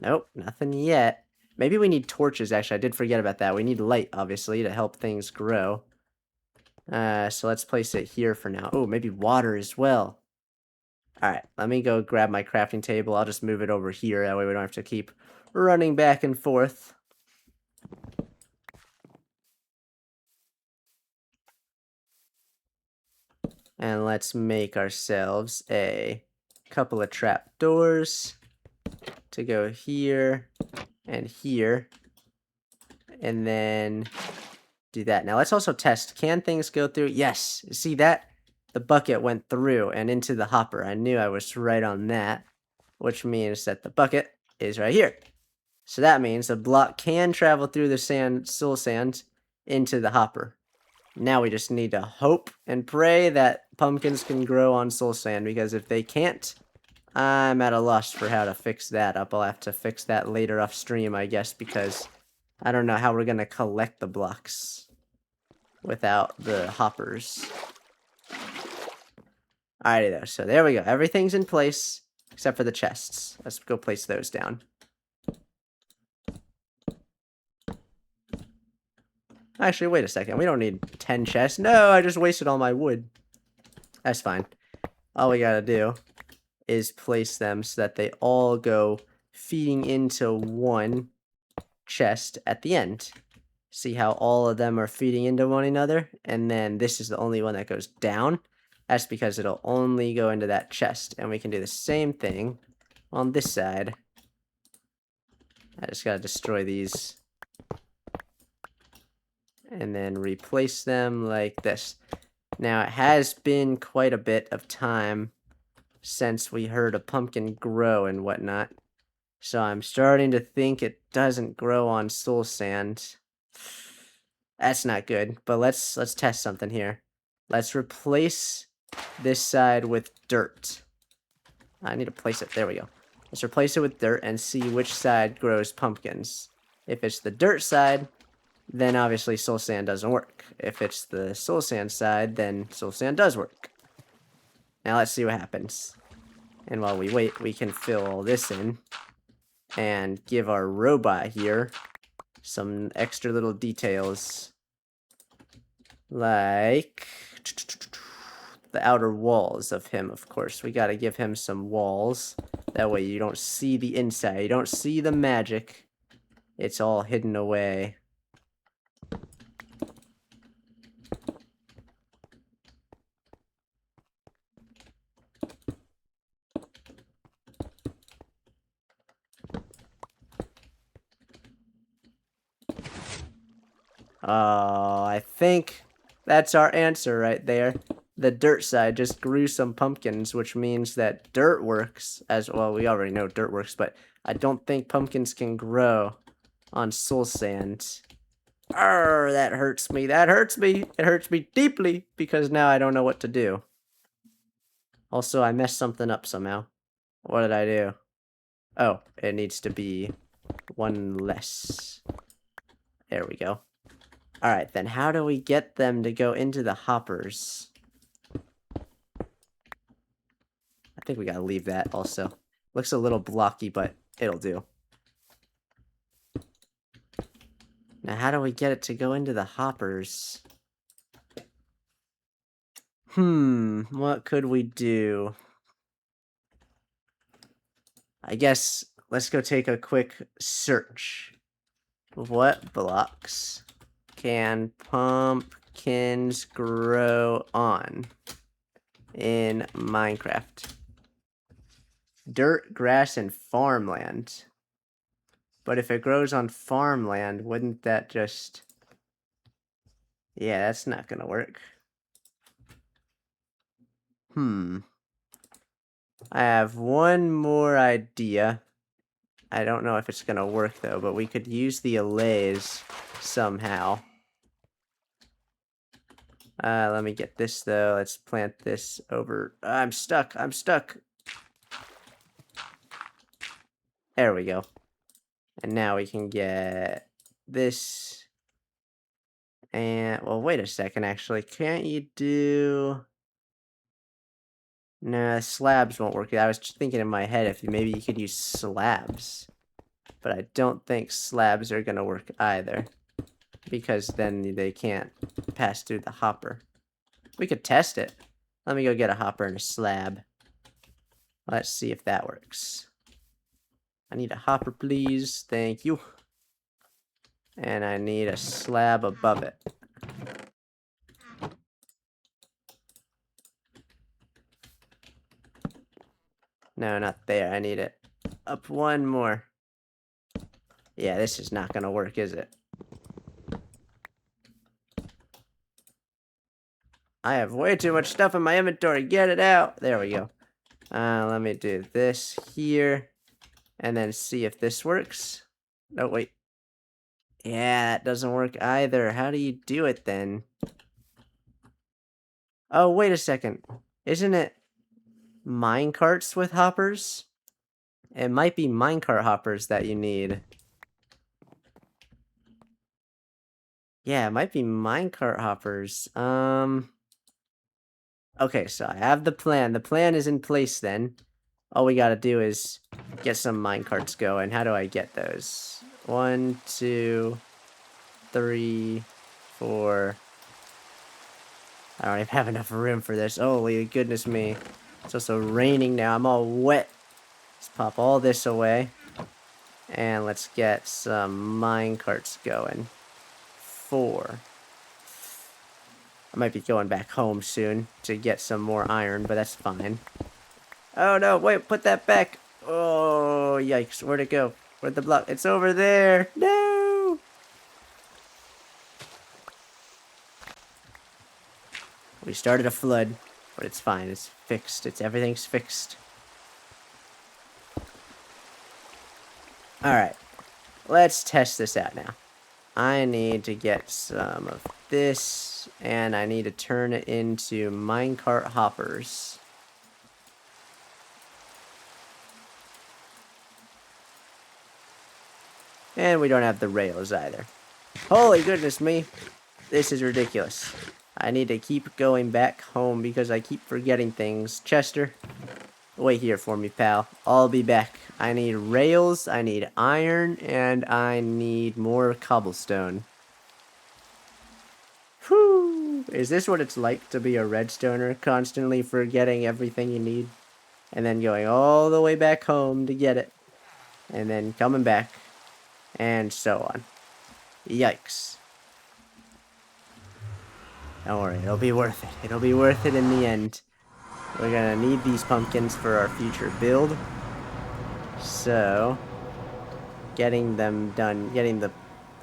Nope, nothing yet. Maybe we need torches, actually. I did forget about that. We need light, obviously, to help things grow. So let's place it here for now. Oh, maybe water as well. Alright, let me go grab my crafting table. I'll just move it over here. That way we don't have to keep running back and forth. And let's make ourselves a couple of trap doors to go here and here. And then do that. Now let's also test. Can things go through? Yes. See that? The bucket went through and into the hopper. I knew I was right on that, which means that the bucket is right here. So that means the block can travel through the soul sand into the hopper. Now we just need to hope and pray that pumpkins can grow on soul sand, because if they can't, I'm at a loss for how to fix that up. I'll have to fix that later off stream, I guess, because I don't know how we're gonna collect the blocks without the hoppers. Alrighty though, so there we go. Everything's in place except for the chests. Let's go place those down. Actually, wait a second. We don't need 10 chests. No, I just wasted all my wood. That's fine. All we gotta do is place them so that they all go feeding into one chest at the end. See how all of them are feeding into one another? And then this is the only one that goes down. That's because it'll only go into that chest. And we can do the same thing on this side. I just gotta destroy these. And then replace them like this. Now, it has been quite a bit of time since we heard a pumpkin grow and whatnot. So I'm starting to think it doesn't grow on soul sand. That's not good, but let's test something here. Let's replace this side with dirt. I need to place it. There we go. Let's replace it with dirt and see which side grows pumpkins. If it's the dirt side, then obviously soul sand doesn't work. If it's the soul sand side, then soul sand does work. Now let's see what happens. And while we wait, we can fill all this in and give our robot here some extra little details, like the outer walls of him. Of course, we got to give him some walls. That way you don't see the inside. You don't see the magic. It's all hidden away. Oh, I think that's our answer right there. The dirt side just grew some pumpkins, which means that dirt works as well. We already know dirt works, but I don't think pumpkins can grow on soul sand. Arr, that hurts me. That hurts me. It hurts me deeply because now I don't know what to do. Also, I messed something up somehow. What did I do? Oh, it needs to be one less. There we go. Alright, then how do we get them to go into the hoppers? I think we gotta leave that also. Looks a little blocky, but it'll do. Now, how do we get it to go into the hoppers? What could we do? I guess let's go take a quick search. What blocks can pumpkins grow on in Minecraft? Dirt, grass, and farmland. But if it grows on farmland, wouldn't that just... Yeah, that's not gonna work. I have one more idea. I don't know if it's gonna work though, but we could use the allays somehow. Let me get this though. Let's plant this over. I'm stuck. I'm stuck. There we go. And now we can get this. And, well, wait a second, actually. Can't you do... Nah, slabs won't work. I was just thinking in my head if maybe you could use slabs. But I don't think slabs are gonna work either. Because then they can't pass through the hopper. We could test it. Let me go get a hopper and a slab. Let's see if that works. I need a hopper, please. Thank you. And I need a slab above it. No, not there. I need it up one more. Yeah, this is not gonna work, is it? I have way too much stuff in my inventory. Get it out. There we go. Let me do this here. And then see if this works. No, wait. Yeah, that doesn't work either. How do you do it then? Oh, wait a second. Isn't it minecarts with hoppers? It might be minecart hoppers that you need. Yeah, it might be minecart hoppers. Okay, so I have the plan. The plan is in place then. All we gotta do is get some minecarts going. How do I get those? 1, 2, 3, 4. I don't even have enough room for this. Holy goodness me. It's also raining now. I'm all wet. Let's pop all this away. And let's get some minecarts going. 4. I might be going back home soon to get some more iron, but that's fine. Oh no, wait, put that back. Oh, yikes. Where'd it go? Where'd the block? It's over there. No! We started a flood, but it's fine. It's fixed. Everything's fixed. Alright. Let's test this out now. I need to get some of this, and I need to turn it into minecart hoppers. And we don't have the rails either. Holy goodness me. This is ridiculous. I need to keep going back home because I keep forgetting things. Chester, wait here for me, pal. I'll be back. I need rails, I need iron, and I need more cobblestone. Whew! Is this what it's like to be a redstoner? Constantly forgetting everything you need, and then going all the way back home to get it, and then coming back, and so on. Yikes. Don't worry, it'll be worth it. It'll be worth it in the end. We're gonna need these pumpkins for our future build. So, getting them done, getting the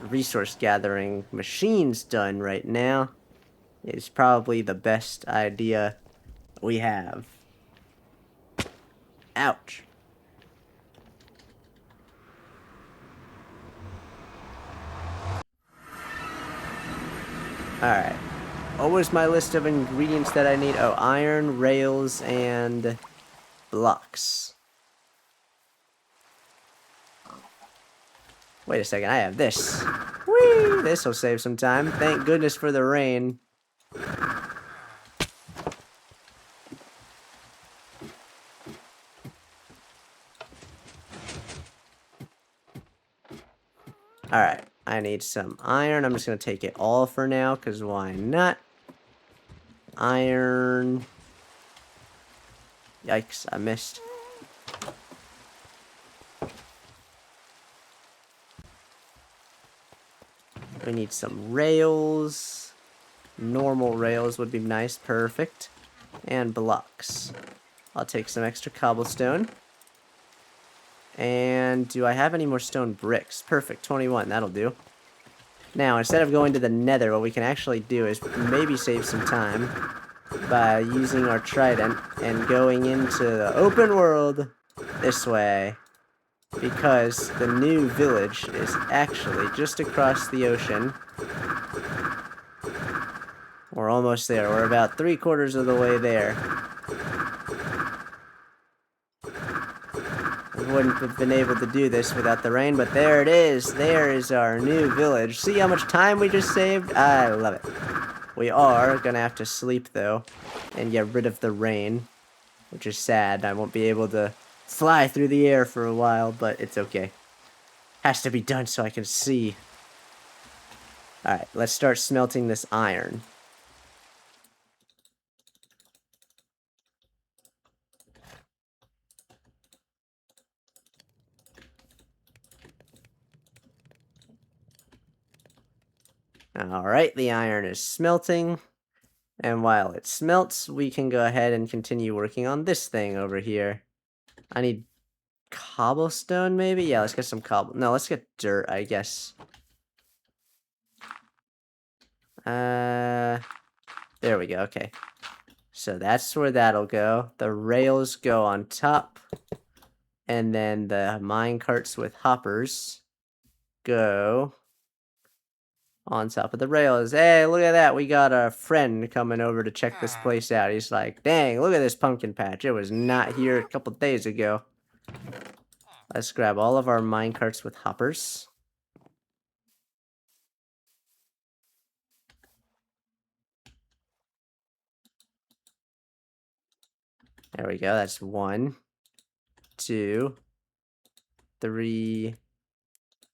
resource gathering machines done right now is probably the best idea we have. Ouch. Alright. What was my list of ingredients that I need? Oh, iron, rails, and blocks. Wait a second, I have this. Whee! This'll save some time. Thank goodness for the rain. Alright, I need some iron. I'm just going to take it all for now, because why not? Iron. Yikes, I missed. We need some rails. Normal rails would be nice. Perfect. And blocks. I'll take some extra cobblestone. And do I have any more stone bricks? Perfect. 21. That'll do. Now, instead of going to the nether, what we can actually do is maybe save some time by using our trident and going into the open world this way. Because the new village is actually just across the ocean. We're almost there. We're about 3/4 of the way there. We wouldn't have been able to do this without the rain, but there it is. There is our new village. See how much time we just saved? I love it. We are gonna have to sleep, though, and get rid of the rain, which is sad. I won't be able to fly through the air for a while, but it's okay. Has to be done so I can see. Alright, let's start smelting this iron. Alright, the iron is smelting. And while it smelts, we can go ahead and continue working on this thing over here. I need cobblestone, maybe? Yeah, let's get some No, let's get dirt, I guess. There we go, okay. So that's where that'll go. The rails go on top. And then the mine carts with hoppers go on top of the rails. Hey, look at that. We got a friend coming over to check this place out. He's like, dang, look at this pumpkin patch. It was not here a couple days ago. Let's grab all of our minecarts with hoppers. There we go. That's 1, 2, 3,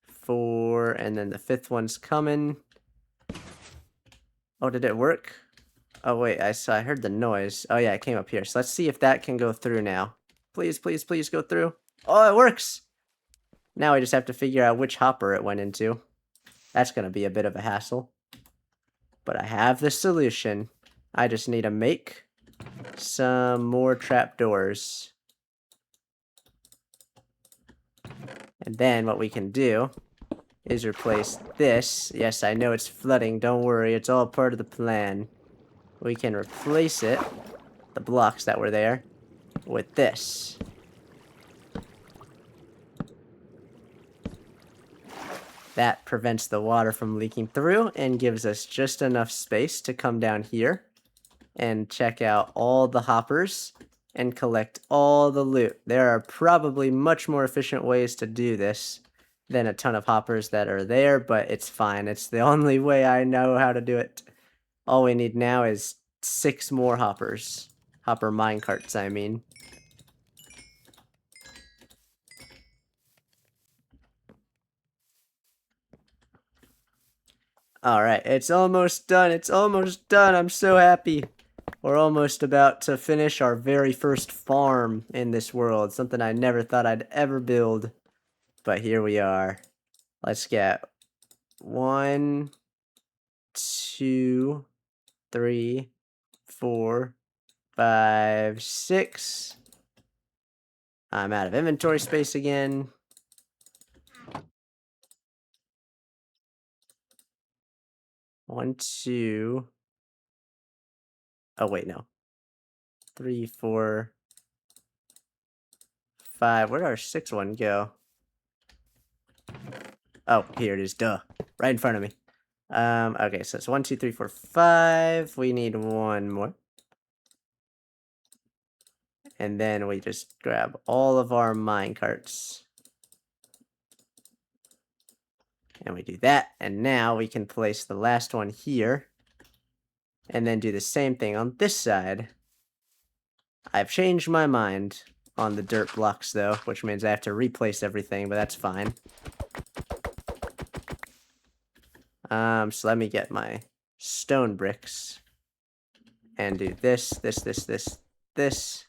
4, and then the 5th one's coming. Oh, did it work? Oh, wait, I heard the noise. Oh, yeah, it came up here. So let's see if that can go through now. Please, please, please go through. Oh, it works! Now we just have to figure out which hopper it went into. That's going to be a bit of a hassle. But I have the solution. I just need to make some more trapdoors. And then what we can do is replace this. Yes, I know it's flooding. Don't worry. It's all part of the plan. We can replace it, the blocks that were there, with this. That prevents the water from leaking through and gives us just enough space to come down here and check out all the hoppers and collect all the loot. There are probably much more efficient ways to do this than a ton of hoppers that are there, but it's fine. It's the only way I know how to do it. All we need now is 6 more hoppers. Hopper minecarts, I mean. Alright, it's almost done. It's almost done. I'm so happy. We're almost about to finish our very first farm in this world. Something I never thought I'd ever build. But here we are. Let's get 1, 2, 3, 4, 5, 6. I'm out of inventory space again. One, 2. Oh, wait, no. 3, 4, 5. Where'd our 6th one go? Oh, here it is. Duh. Right in front of me. Okay, so it's 1, 2, 3, 4, 5. We need 1 more. And then we just grab all of our minecarts. And we do that. And now we can place the last one here. And then do the same thing on this side. I've changed my mind on the dirt blocks, though, which means I have to replace everything, but that's fine. So let me get my stone bricks. And do this, this, this, this, this.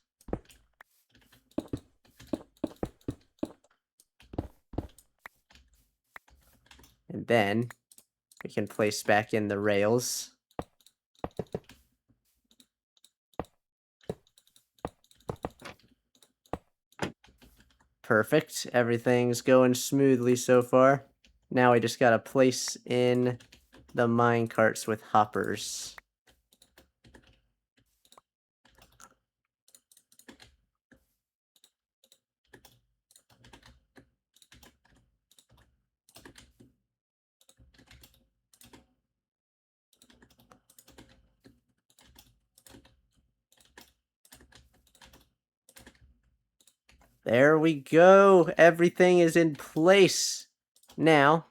And then we can place back in the rails. Perfect. Everything's going smoothly so far. Now we just gotta place in the minecarts with hoppers. There we go. Everything is in place. Now,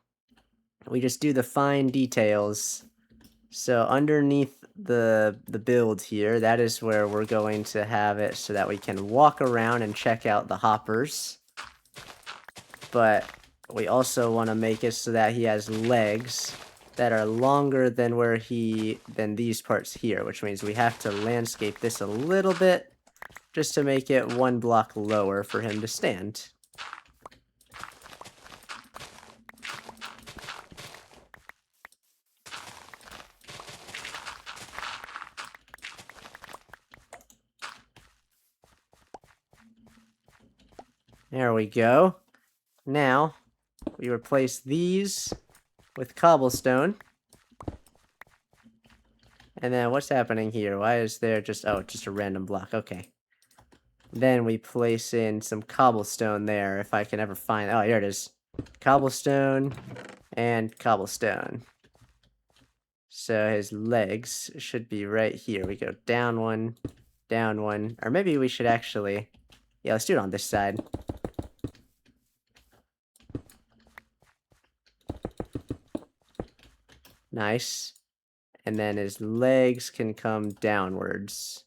we just do the fine details. So underneath the build here, that is where we're going to have it so that we can walk around and check out the hoppers. But we also want to make it so that he has legs that are longer than than these parts here, which means we have to landscape this a little bit just to make it 1 block lower for him to stand. There we go. Now, we replace these with cobblestone. And then what's happening here? Why is there just a random block? Okay. Then we place in some cobblestone there, if I can ever find... Oh, here it is. Cobblestone and cobblestone. So his legs should be right here. We go down one, or maybe we should actually, yeah, let's do it on this side. Nice. And then his legs can come downwards.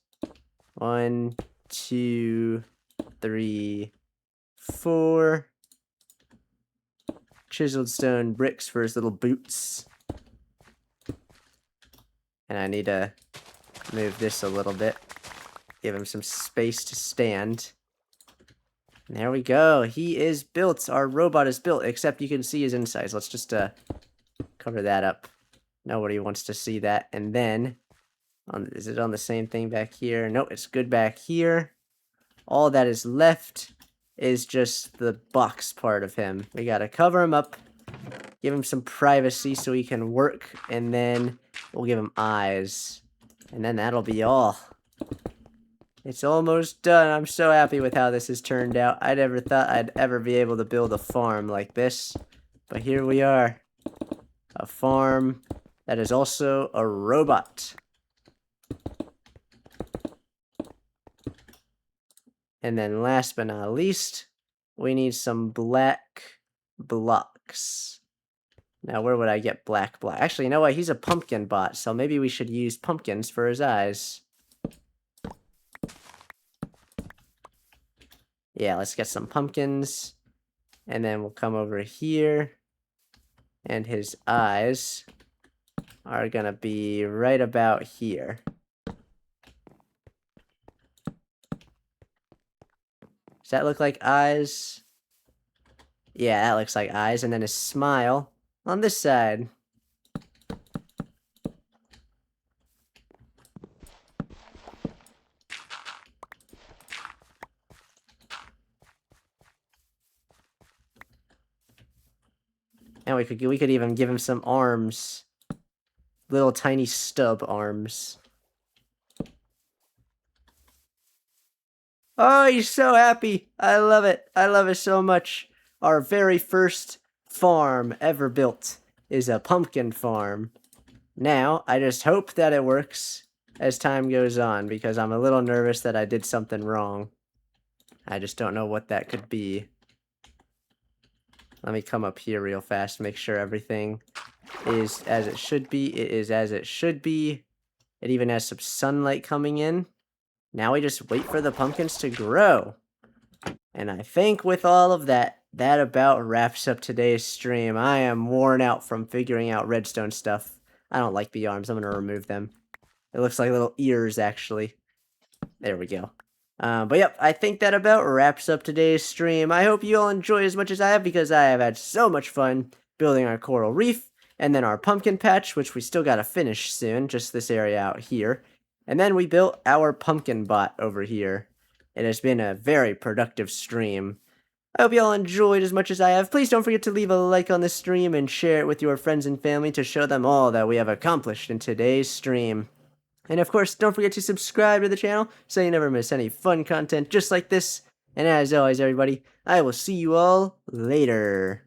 1, 2, 3, 4. Chiseled stone bricks for his little boots. And I need to move this a little bit. Give him some space to stand. And there we go. He is built. Our robot is built, except you can see his insides. Let's just cover that up. Nobody wants to see that. And then, is it on the same thing back here? No, it's good back here. All that is left is just the box part of him. We gotta cover him up, give him some privacy so he can work, and then we'll give him eyes. And then that'll be all. It's almost done. I'm so happy with how this has turned out. I never thought I'd ever be able to build a farm like this. But here we are. A farm that is also a robot. And then last but not least, we need some black blocks. Now, where would I get black? Actually, you know what? He's a pumpkin bot, so maybe we should use pumpkins for his eyes. Yeah, let's get some pumpkins. And then we'll come over here. And his eyes are gonna be right about here. Does that look like eyes? Yeah, that looks like eyes. And then his smile on this side. And we could even give him some arms. Little tiny stub arms. Oh, he's so happy. I love it. I love it so much. Our very first farm ever built is a pumpkin farm. Now, I just hope that it works as time goes on, because I'm a little nervous that I did something wrong. I just don't know what that could be. Let me come up here real fast, make sure everything is as it should be. It is as it should be. It even has some sunlight coming in. Now we just wait for the pumpkins to grow. And I think with all of that, that about wraps up today's stream. I am worn out from figuring out redstone stuff. I don't like the arms. I'm going to remove them. It looks like little ears, actually. There we go. But yep, I think that about wraps up today's stream. I hope you all enjoy as much as I have, because I have had so much fun building our coral reef, and then our pumpkin patch, which we still gotta finish soon, just this area out here. And then we built our pumpkin bot over here. It has been a very productive stream. I hope you all enjoyed as much as I have. Please don't forget to leave a like on this stream and share it with your friends and family to show them all that we have accomplished in today's stream. And of course, don't forget to subscribe to the channel so you never miss any fun content just like this. And as always, everybody, I will see you all later.